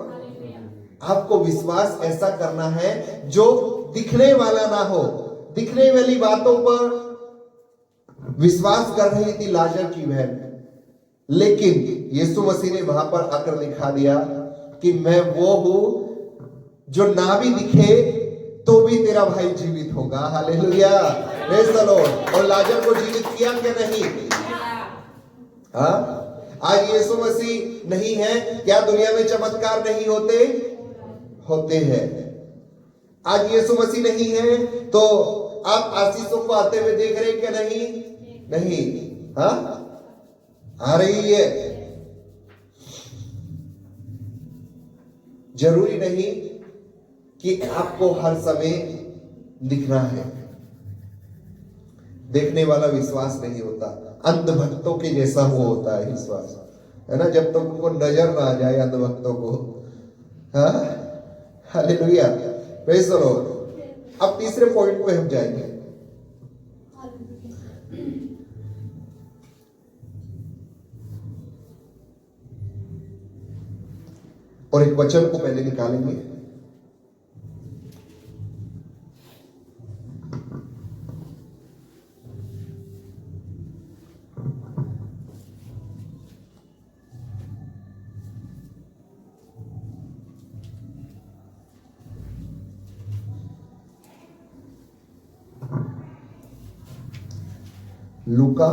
आपको विश्वास ऐसा करना है जो दिखने वाला ना हो। दिखने वाली बातों पर विश्वास कर रही थी लाजर की बहन, लेकिन यीशु मसीह ने वहां पर आकर दिखा दिया कि मैं वो हूं जो ना भी दिखे तो भी तेरा भाई जीवित होगा, हालेलुया, प्रेज द लॉर्ड। और लाजर को जीवित किया क्या नहीं? हाँ, आज यीशु मसीह नहीं है, क्या दुनिया में चमत्कार नहीं होते हैं? आज यीशु मसीह नहीं है तो आप आशीषों को आते हुए देख रहे क्या नहीं? हाँ, आ रही है। जरूरी नहीं कि आपको हर समय दिखना है। देखने वाला विश्वास नहीं होता, अंधभक्तों के जैसा वो होता है विश्वास, है ना, जब तक उनको नजर ना आ जाए अंधभक्तों को। हाँ, हालेलुया, प्रेज द लॉर्ड। अब तीसरे पॉइंट पे हम जाएंगे। और एक वचन को पहले निकालेंगे। लूका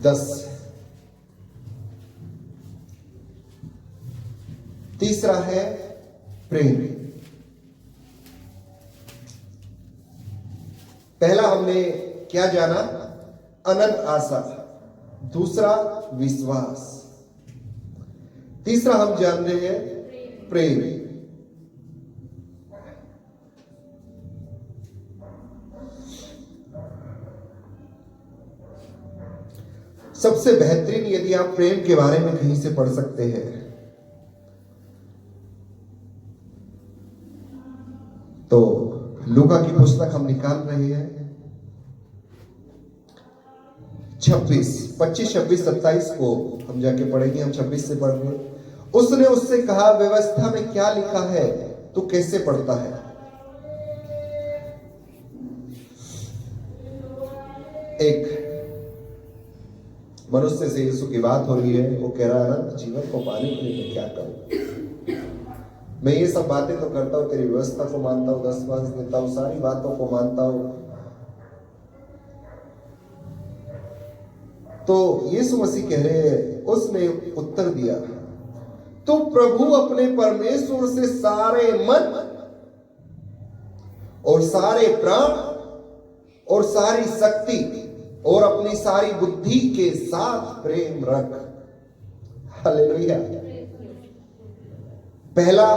10। तीसरा है प्रेम। पहला हमने क्या जाना? अनंत आशा। दूसरा विश्वास। तीसरा हम जान रहे हैं प्रेम। सबसे बेहतरीन यदि आप प्रेम के बारे में कहीं से पढ़ सकते हैं तो लूका की पुस्तक हम निकाल रहे हैं 26, 25, 26, 27 को हम जाके पढ़ेंगे। हम 26 से पढ़ रहे हैं। उसने उससे कहा, व्यवस्था में क्या लिखा है तू कैसे पढ़ता है? एक मनुष्य से यीशु की बात हो रही है। वो कह रहा है अनंत जीवन को पाने के लिए मैं क्या करूं? मैं ये सब बातें तो करता हूं, तेरी व्यवस्था को मानता हूं, 10 मांस देता हूं, सारी बातों को मानता हूं, तो यीशु मसीह कह रहे हैं, उसने उत्तर दिया, तो प्रभु अपने परमेश्वर से सारे मन और सारे प्राण और सारी शक्ति और अपनी सारी बुद्धि के साथ प्रेम रख। हालेलुया। पहला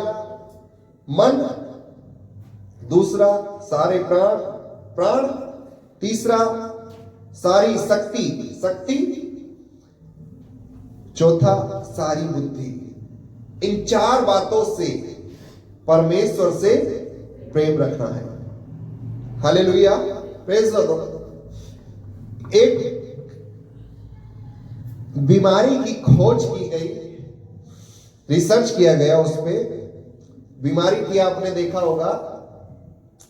मन, दूसरा सारे प्राण, तीसरा सारी शक्ति, चौथा सारी बुद्धि। इन 4 बातों से परमेश्वर से प्रेम रखना है। Hallelujah, praise the Lord. एक बीमारी की खोज की गई, रिसर्च किया गया, उस पे बीमारी थी, आपने देखा होगा,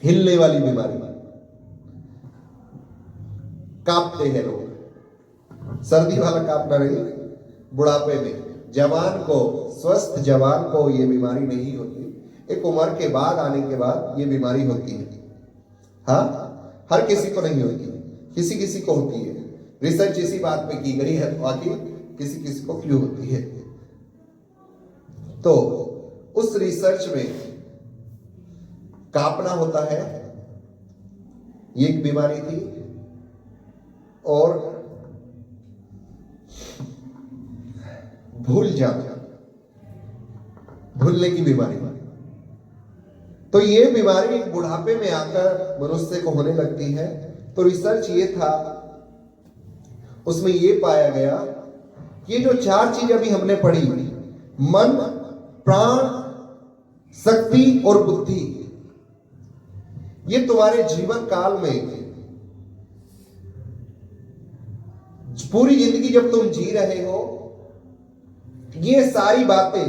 हिलने वाली बीमारी। कांपते हैं लोग, सर्दी वाला कांपना नहीं, बुढ़ापे में। जवान को, स्वस्थ जवान को ये बीमारी नहीं होती, एक उम्र के बाद, आने के बाद ये बीमारी होती है। हाँ, हर किसी को नहीं होती, किसी किसी को होती है। रिसर्च इसी बात पे की गई है, बाकी किसी किसी को क्यों होती है। तो उस रिसर्च में कांपना होता है, ये एक बीमारी थी, और भूल जाना, भूलने की बीमारी। तो ये बीमारी एक बुढ़ापे में आकर मनुष्य को होने लगती है। तो रिसर्च ये था, उसमें ये पाया गया, ये जो 4 चीज अभी हमने पढ़ी, मन, प्राण, शक्ति और बुद्धि, ये तुम्हारे जीवन काल में, पूरी जिंदगी जब तुम जी रहे हो, ये सारी बातें,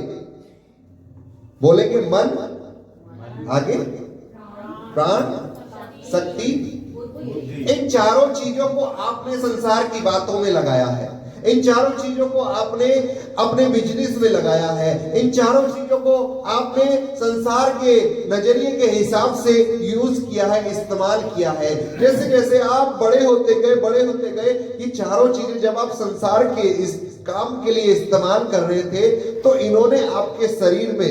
बोलेंगे मन, आगे प्राण, शक्ति, इन 4 चीजों को आपने संसार की बातों में लगाया है। इन 4 चीजों को आपने अपने बिजनेस में लगाया है। इन 4 चीजों को आपने संसार के नजरिए के हिसाब से यूज किया है, इस्तेमाल किया है। जैसे जैसे आप बड़े होते गए, ये 4 चीजें जब आप संसार के इस काम के लिए इस्तेमाल कर रहे थे, तो इन्होंने आपके शरीर में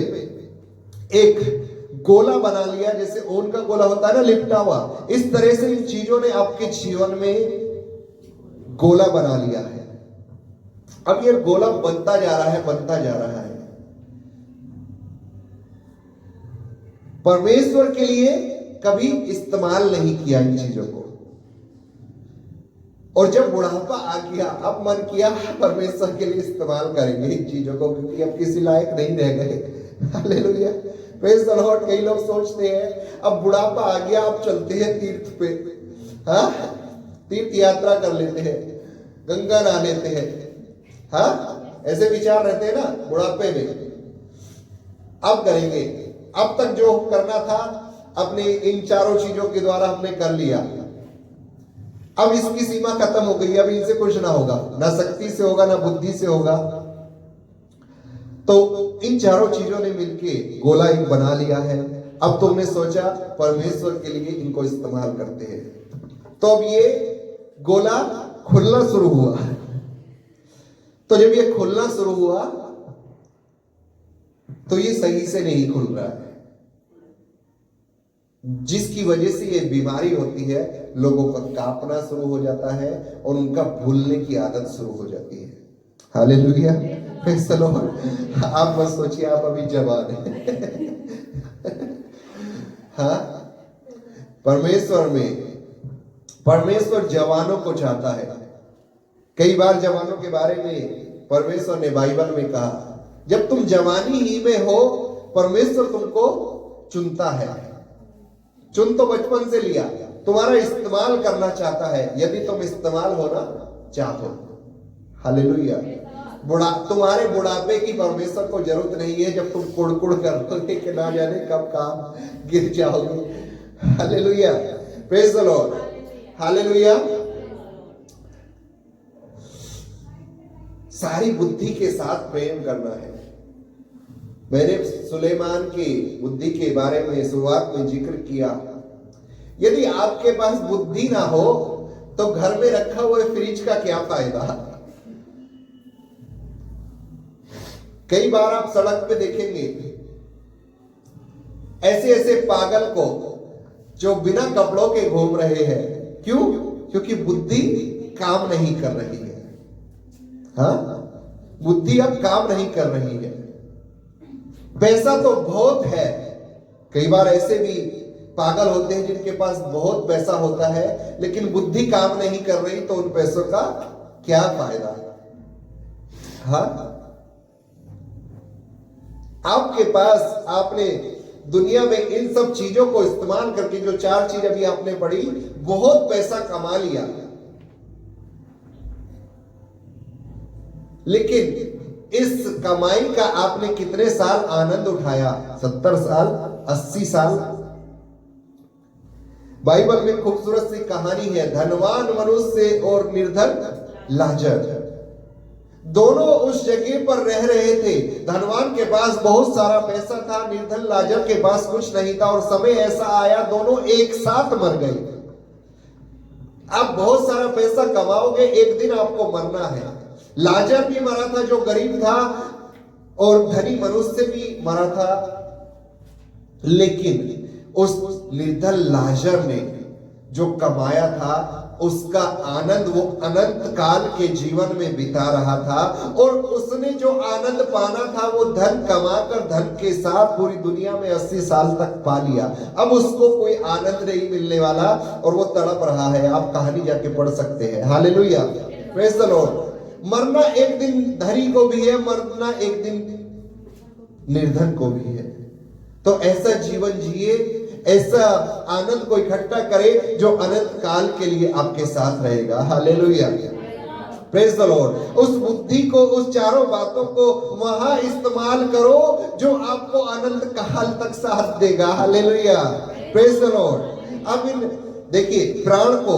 एक गोला बना लिया, जैसे ऊन का गोला होता है ना, लिपटा हुआ। इस तरह से इन चीजों ने आपके जीवन में गोला बना लिया है। अब ये गोला बनता जा रहा है। परमेश्वर के लिए कभी इस्तेमाल नहीं किया इन चीजों को, और जब बुढ़ापा आ गया, अब मन किया परमेश्वर के लिए इस्तेमाल करेंगे इन चीजों को, क्योंकि अब किसी लायक नहीं रह गए। Hallelujah, praise the Lord. कई लोग सोचते हैं अब बुढ़ापा आ गया, अब चलते हैं तीर्थ पे, हाँ, तीर्थ यात्रा कर लेते हैं, गंगा नहा लेते हैं, हाँ, ऐसे विचार रहते हैं ना बुढ़ापे में। अब करेंगे, अब तक जो करना था अपने इन 4 चीजों के द्वारा हमने कर लिया, अब इसकी सीमा खत्म हो गई, अब इनसे कुछ ना होगा, ना शक्ति से होगा, ना बुद्धि से होगा। तो इन 4 चीजों ने मिलके गोला एक बना लिया है। अब तुमने सोचा परमेश्वर के लिए इनको इस्तेमाल करते हैं, तो अब ये गोला खुलना शुरू हुआ। तो जब ये खुलना शुरू हुआ, तो ये सही से नहीं खुल रहा है, जिसकी वजह से ये बीमारी होती है। लोगों का कांपना शुरू हो जाता है और उनका भूलने की आदत शुरू हो जाती है। Hallelujah, praise the Lord. आप मत सोचिए आप अभी जवान हैं। हाँ, परमेश्वर जवानों को चाहता है। कई बार जवानों के बारे में परमेश्वर ने बाइबल में कहा, जब तुम जवानी ही में हो, परमेश्वर तुमको चुनता है। चुन तो बचपन से लिया, तुम्हारा इस्तेमाल करना चाहता है, यदि तुम इस्तेमाल होना चाहते हो। हालेलुया। तुम्हारे बुढ़ापे की परमेश्वर को जरूरत नहीं है, जब तुम कुड़कुड़ करोगे कि ना जाने कब काम गिर जाओगे। Hallelujah, praise the Lord. Hallelujah. सारी बुद्धि के साथ प्रेम करना है। मैंने सुलेमान की बुद्धि के बारे में शुरुआत में जिक्र किया। यदि आपके पास बुद्धि ना हो तो घर में रखा हुए फ्रिज का क्या फायदा। कई बार आप सड़क पे देखेंगे ऐसे ऐसे पागल को जो बिना कपड़ों के घूम रहे हैं। क्यों? क्योंकि बुद्धि काम नहीं कर रही है। हाँ, बुद्धि अब काम नहीं कर रही है। पैसा तो बहुत है, कई बार ऐसे भी पागल होते हैं जिनके पास बहुत पैसा होता है लेकिन बुद्धि काम नहीं कर रही, तो उन पैसों का क्या फायदा। हाँ, आपके पास आपने दुनिया में इन सब चीजों को इस्तेमाल करके, जो 4 चीज अभी आपने पढ़ी, बहुत पैसा कमा लिया, लेकिन इस कमाई का आपने कितने साल आनंद उठाया? 70 साल, 80 साल। बाइबल में खूबसूरत सी कहानी है, धनवान मनुष्य और निर्धन लाजर। दोनों उस जगह पर रह रहे थे। धनवान के पास बहुत सारा पैसा था, निर्धन लाजर के पास कुछ नहीं था, और समय ऐसा आया दोनों एक साथ मर गए। आप बहुत सारा पैसा कमाओगे, एक दिन आपको मरना है। लाजर भी मरा था जो गरीब था, और धनी मनुष्य भी मरा था, लेकिन उस निर्धन लाजर ने जो कमाया था उसका आनंद वो अनंत काल के जीवन में बिता रहा था, और उसने जो आनंद पाना था वो धन कमाकर धन के साथ पूरी दुनिया में 80 साल तक पा लिया। अब उसको कोई आनंद नहीं मिलने वाला और वो तड़प रहा है। आप कहानी जाके पढ़ सकते हैं। Hallelujah, praise the Lord. मरना एक दिन धनी को भी है, मरना एक दिन निर्धन को भी है। तो ऐसा जीवन जिए, ऐसा आनंद को इकट्ठा करे जो अनंत काल के लिए आपके साथ रहेगा। Hallelujah, praise the Lord. उस बुद्धि को, उस चारों बातों को वहां इस्तेमाल करो जो आपको अनंत काल तक साथ देगा। Hallelujah, praise the Lord. अब इन देखिए, प्राण को,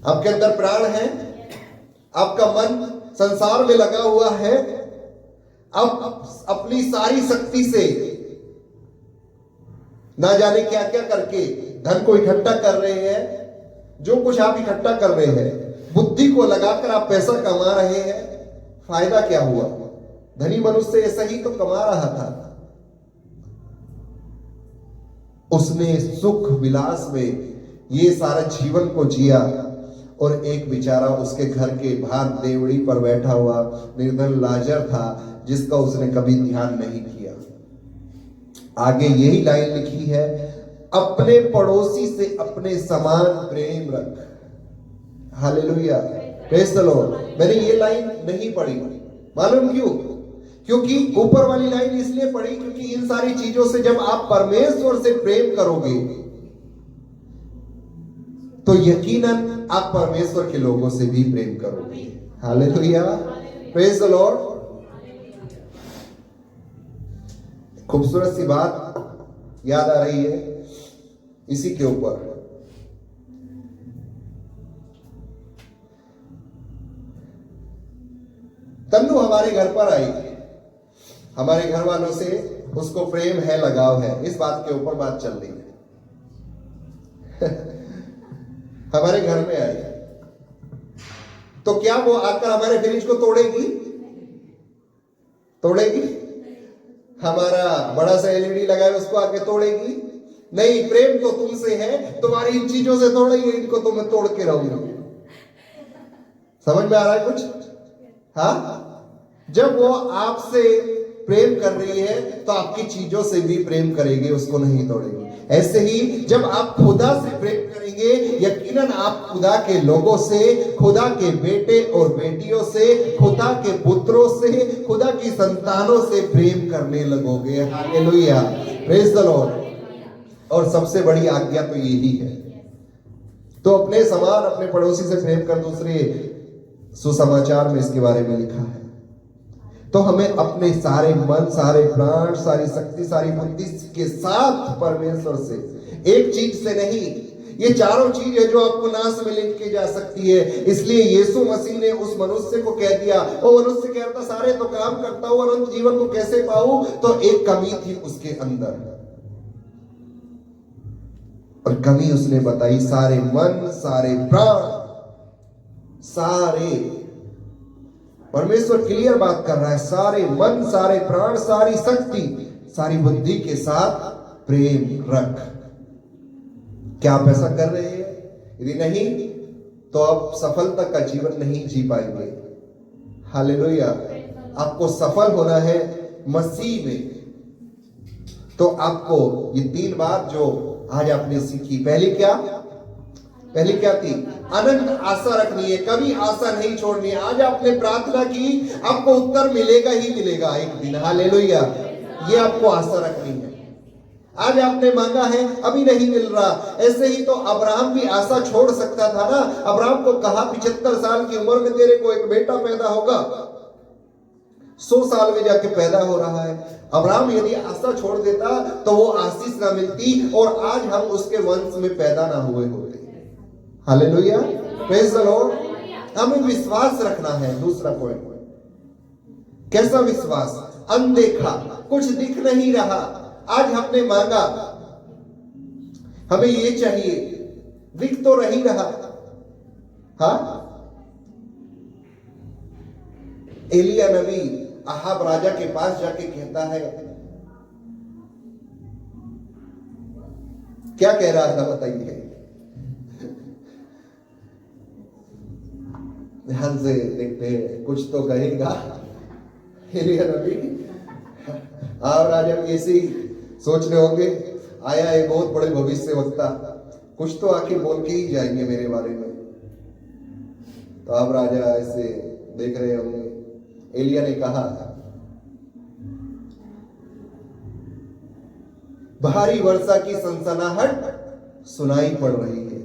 आपके अंदर प्राण है, आपका मन संसार में लगा हुआ है। अब अपनी सारी शक्ति से ना जाने क्या क्या करके धन को इकट्ठा कर रहे हैं। जो कुछ आप इकट्ठा कर रहे हैं, बुद्धि को लगाकर आप पैसा कमा रहे हैं, फायदा क्या हुआ? धनी मनुष्य ऐसा ही तो कमा रहा था। उसने सुख विलास में ये सारा जीवन को जिया, और एक बेचारा उसके घर के बाहर देवड़ी पर बैठा हुआ निर्धन लाजर था जिसका उसने कभी ध्यान नहीं किया। आगे यही लाइन लिखी है, अपने पड़ोसी से अपने समान प्रेम रख। Hallelujah, praise the Lord. मैंने ये लाइन नहीं पढ़ी, मालूम क्यों? क्योंकि ऊपर वाली लाइन इसलिए पढ़ी क्योंकि इन सारी चीजों से जब आप परमेश्वर से प्रेम करोगे तो यकीनन आप परमेश्वर के लोगों से भी प्रेम करोगे। Hallelujah, praise the Lord. खूबसूरत सी बात याद आ रही है इसी के ऊपर। तन्नू हमारे घर पर आई, हमारे घर वालों से उसको प्रेम है, लगाव है, इस बात के ऊपर बात चल रही है। हमारे घर में आई तो क्या वो आकर हमारे फ्रिज को तोड़ेगी? तोड़ेगी? हमारा बड़ा सा एलईडी लगा है उसको आके तोड़ेगी? नहीं। प्रेम तो तुमसे है, तुम्हारी इन चीजों से तोड़ेगी, इनको तो मैं तोड़ के रहूंगी। समझ में आ रहा है कुछ? हाँ, जब वो आपसे प्रेम कर रही है तो आपकी चीजों से भी प्रेम करेगी, उसको नहीं तोड़ेगी। ऐसे ही जब आप खुदा से प्रेम करेंगे, यकीनन आप खुदा के लोगों से, खुदा के बेटे और बेटियों से, खुदा के पुत्रों से, खुदा की संतानों से प्रेम करने लगोगे। Hallelujah, praise the Lord. और सबसे बड़ी आज्ञा तो यही है, तो अपने समान अपने पड़ोसी से प्रेम कर। दूसरे सुसमाचार में इसके बारे में लिखा है। तो हमें अपने सारे मन, सारे प्राण, सारी शक्ति, सारी बुद्धि के साथ परमेश्वर से, एक चीज से नहीं, ये चारों चीज है जो आपको नाश में लेके जा सकती है। इसलिए यीशु मसीह ने उस मनुष्य को कह दिया, वो मनुष्य कह रहा था सारे तो काम करता हूं, अनंत जीवन को कैसे पाऊं? तो एक कमी थी उसके अंदर, और कमी उसने बताई, सारे मन, सारे प्राण, सारे, परमेश्वर क्लियर बात कर रहा है, सारे मन, सारे प्राण, सारी शक्ति, सारी बुद्धि के साथ प्रेम रख। क्या आप ऐसा कर रहे हैं? यदि नहीं तो आप सफलता का जीवन नहीं जी पाएंगे। हालेलुया। आपको सफल होना है मसीह में। तो आपको ये 3 बात जो आज आपने सीखी, पहली क्या थी? अनंत आशा रखनी है, कभी आशा नहीं छोड़नी है। आज आपने प्रार्थना की, आपको उत्तर मिलेगा ही मिलेगा एक दिन। हालेलुया। ये आपको आशा रखनी है। आज आपने मांगा है, अभी नहीं मिल रहा, ऐसे ही तो अब्राहम भी आशा छोड़ सकता था ना। अब्राहम को कहा 75 साल की उम्र में तेरे को एक बेटा पैदा होगा, 100 साल में जाके पैदा हो रहा है। अब्राहम यदि आशा छोड़ देता तो वो आशीष ना मिलती और आज हम उसके वंश में पैदा ना हुए होते। Hallelujah, praise the Lord. हमें विश्वास रखना है। दूसरा पॉइंट, कैसा विश्वास? अनदेखा, कुछ दिख नहीं रहा। आज हमने मांगा, हमें ये चाहिए, दिख तो नहीं रहा। हाँ, एलिया नबी अहाब राजा के पास जाके कहता है, क्या कह रहा था बताइए? ध्यान से देखते हैं, कुछ तो कहेगा एलिया नबी। आप राजा भी ऐसे ही सोच रहे होंगे, आया है बहुत बड़े भविष्यवक्ता, कुछ तो आके बोल के ही जाएंगे मेरे बारे में। तो आप राजा ऐसे देख रहे होंगे। एलिया ने कहा, भारी वर्षा की सनसनाहट सुनाई पड़ रही है।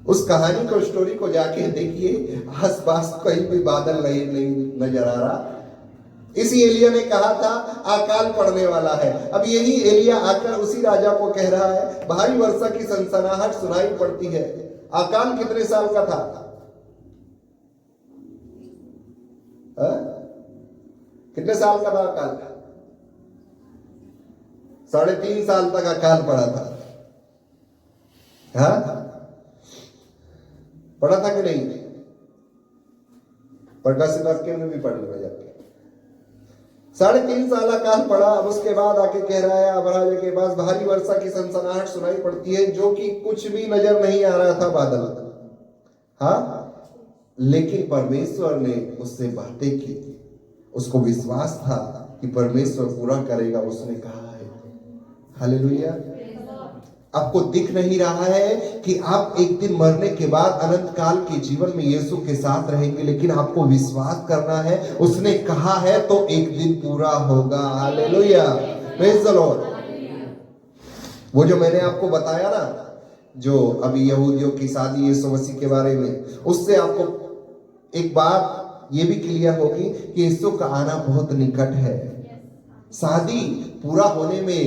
उस कहानी को, स्टोरी को जाके देखिए, आसपास कहीं भी बादल नहीं नजर आ रहा। इसी एलिया ने कहा था अकाल पड़ने वाला है। अब यही एलिया आकर उसी राजा को कह रहा है, भारी वर्षा की सनसनाहट सुनाई पड़ती है। अकाल कितने साल का था? कितने साल का था अकाल? 3.5 साल तक अकाल पड़ा था। हाँ, पढ़ा था कि नहीं? प्रकाशित वाक्य में भी पढ़ लो जाके। 3.5 साल अकाल पड़ा। अब उसके बाद आके कह रहा है, अब राजा के पास भारी वर्षा की सनसनाहट सुनाई पड़ती है, जो कि कुछ भी नजर नहीं आ रहा था बादल। हाँ, लेकिन परमेश्वर ने उससे बातें की, उसको विश्वास था कि परमेश्वर पूरा करेगा। उसने कहा है, हालेलुया। आपको दिख नहीं रहा है कि आप एक दिन मरने के बाद अनंत काल के जीवन में यीशु के साथ रहेंगे, लेकिन आपको विश्वास करना है। उसने कहा है तो एक दिन पूरा होगा। Hallelujah, praise the Lord. वो जो मैंने आपको बताया ना, जो अभी यहूदियों की शादी यीशु मसीह के बारे में, उससे आपको एक बात ये भी क्लियर होगी कि यीशु का आना बहुत निकट है। शादी पूरा होने में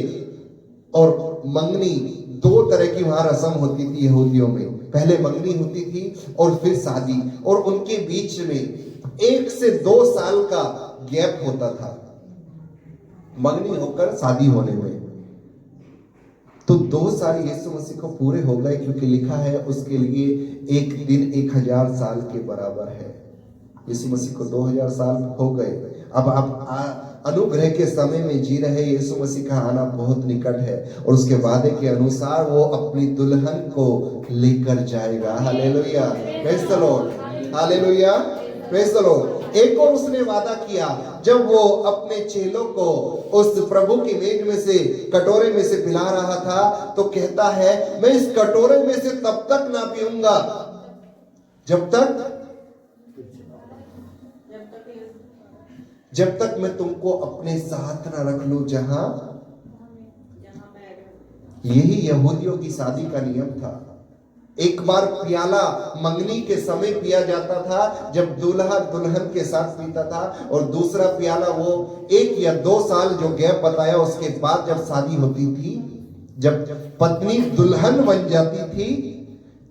और मंगनी, 2 तरह की वहां रस्म होती थी यहूदियों में। पहले मंगनी होती थी और फिर शादी, और उनके बीच में 1 से 2 साल का गैप होता था मंगनी होकर शादी होने में। तो 2 साल यीशु मसीह को पूरे हो गए, क्योंकि लिखा है उसके लिए एक दिन 1000 साल के बराबर है। यीशु मसीह को 2000 साल हो गए। अब आप अनुग्रह के समय में जी रहे। यीशु मसीह का आना बहुत निकट है और उसके वादे के अनुसार वो अपनी दुल्हन को लेकर जाएगा। Hallelujah, praise the Lord, hallelujah, praise the Lord. एक और उसने वादा किया, जब वो अपने चेलों को उस प्रभु की मेज में से, कटोरे में से पिला रहा था, तो कहता है, मैं इस कटोरे में से तब तक ना पीऊंगा जब तक मैं तुमको अपने साथ ना रख लूं जहां। यही यहूदियों की शादी का नियम था। एक बार प्याला मंगनी के समय पिया जाता था, जब दूल्हा दुल्हन के साथ पीता था, और दूसरा प्याला वो 1 या 2 साल जो गैप बताया उसके बाद जब शादी होती थी, जब पत्नी दुल्हन बन जाती थी,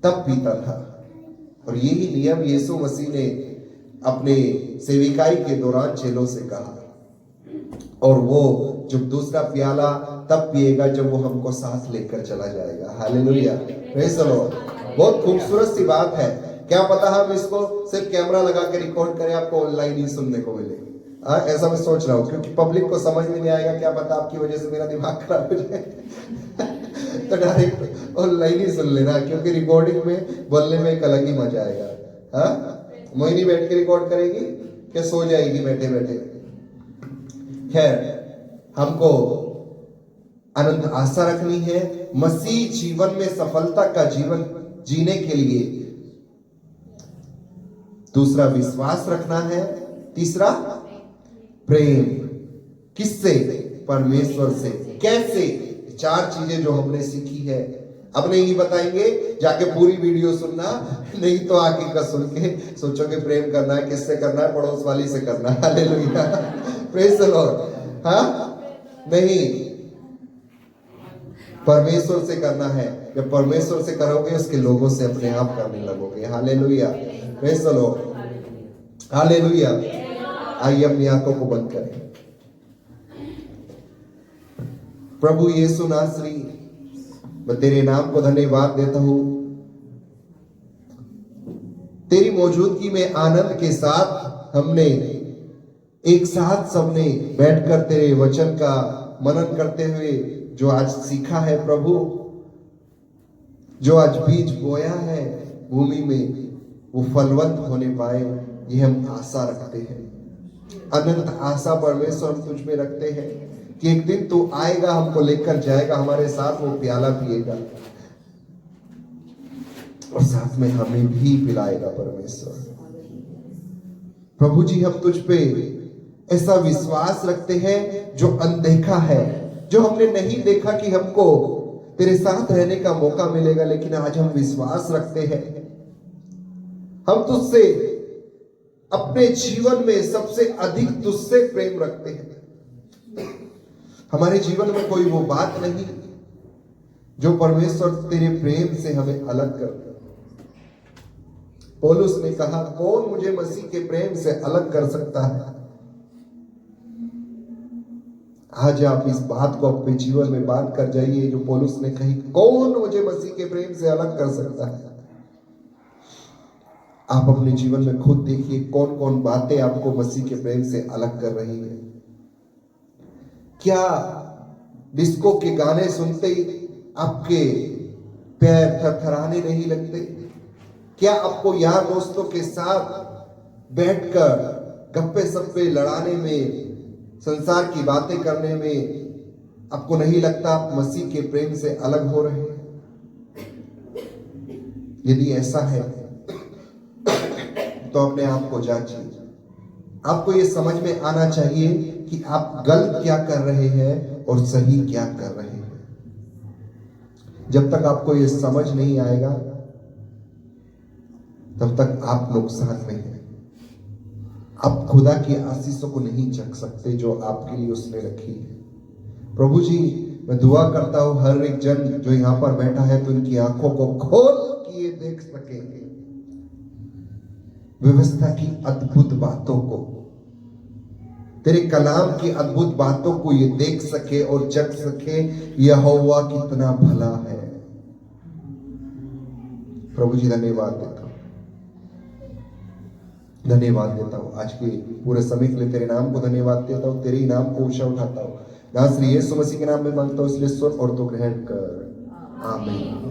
तब पीता था। और यही नियम यीशु मसीह ने अपने सेविकाई के दौरान चेलों से कहा। और वो जब दूसरा प्याला तब पिएगा जब वो हमको साथ लेकर चला जाएगा। Hallelujah, praise the Lord. बहुत खूबसूरत सी बात है। क्या पता हम इसको सिर्फ कैमरा लगा के रिकॉर्ड करें, आपको ऑनलाइन ही सुनने को मिले। ऐसा मैं सोच रहा हूँ, क्योंकि पब्लिक को समझ में नहीं आएगा। क्या पता आपकी वजह से मेरा दिमाग खराब हो जाए तो डायरेक्ट ऑनलाइन ही सुन लेना, क्योंकि रिकॉर्डिंग में बोलने में एक अलग ही मजा आएगा। मोहिनी बैठ के रिकॉर्ड करेगी क्या सो जाएगी बैठे बैठे? खैर, हमको अनंत आशा रखनी है। मसीह जीवन में सफलता का जीवन जीने के लिए दूसरा विश्वास रखना है, तीसरा प्रेम। किससे? परमेश्वर से। कैसे? चार चीजें जो हमने सीखी है। अब नहीं बताएंगे, जाके पूरी वीडियो सुनना, नहीं तो आगे का सुन के सोचोगे प्रेम करना है किससे करना है? पड़ोस वाली से करना है। Hallelujah, praise the Lord. नहीं, परमेश्वर से करना है। जब परमेश्वर से करोगे, उसके लोगों से अपने आप करने लगोगे। Hallelujah, praise the Lord. Hallelujah. आइए अपनी आंखों को बंद करें। प्रभु यीशु नासरी, मैं तेरे नाम को धन्यवाद देता हूं। तेरी मौजूदगी में आनंद के साथ हमने एक साथ सबने बैठकर तेरे वचन का मनन करते हुए जो आज सीखा है प्रभु, जो आज बीज बोया है भूमि में, वो फलवंत होने पाए, ये हम आशा रखते हैं। अनंत आशा परमेश्वर हम तुझ में रखते हैं कि एक दिन तू आएगा, हमको लेकर जाएगा, हमारे साथ वो प्याला पिएगा और साथ में हमें भी पिलाएगा परमेश्वर। प्रभु जी, हम तुझ पे ऐसा विश्वास रखते हैं जो अनदेखा है, जो हमने नहीं देखा कि हमको तेरे साथ रहने का मौका मिलेगा, लेकिन आज हम विश्वास रखते हैं। हम तुझसे अपने जीवन में सबसे अधिक तुझसे प्रेम रखते हैं। हमारे जीवन में कोई वो बात नहीं जो परमेश्वर तेरे प्रेम से हमें अलग कर दे। पौलुस ने कहा, कौन मुझे मसीह के प्रेम से अलग कर सकता है? आज आप इस बात को अपने जीवन में बात कर जाइए जो पौलुस ने कही, कौन मुझे मसीह के प्रेम से अलग कर सकता है? आप अपने जीवन में खुद देखिए कौन कौन बातें आपको मसीह के प्रेम से अलग कर रही है। क्या डिस्को के गाने सुनते ही आपके पैर थरथराने नहीं लगते? क्या आपको यार दोस्तों के साथ बैठकर गप्पे सप्पे लड़ाने में, संसार की बातें करने में आपको नहीं लगता आप मसीह के प्रेम से अलग हो रहे हैं? यदि ऐसा है तो अपने आप को जांचिए। आपको ये समझ में आना चाहिए कि आप गलत क्या कर रहे हैं और सही क्या कर रहे हैं। जब तक आपको ये समझ नहीं आएगा तब तक आप नुकसान में हैं। आप खुदा की आशीषों को नहीं चख सकते जो आपके लिए उसने रखी है। प्रभु जी, मैं दुआ करता हूं हर एक जन जो यहां पर बैठा है तो इनकी आंखों को खोल के देख सकेंगे व्यवस्था की अद्भुत बातों को, तेरे कलाम की अद्भुत बातों को ये देख सके और चख सके यहोवा कितना भला है। प्रभु जी धन्यवाद देता हूं, धन्यवाद देता हूं आज के पूरे समय के लिए। तेरे नाम को धन्यवाद देता हूं, तेरे ही नाम को ऊंचा उठाता हूं। नासरी यीशु मसीह के नाम में मांगता हूं, इसलिए सुन और तो ग्रहण कर। आमीन।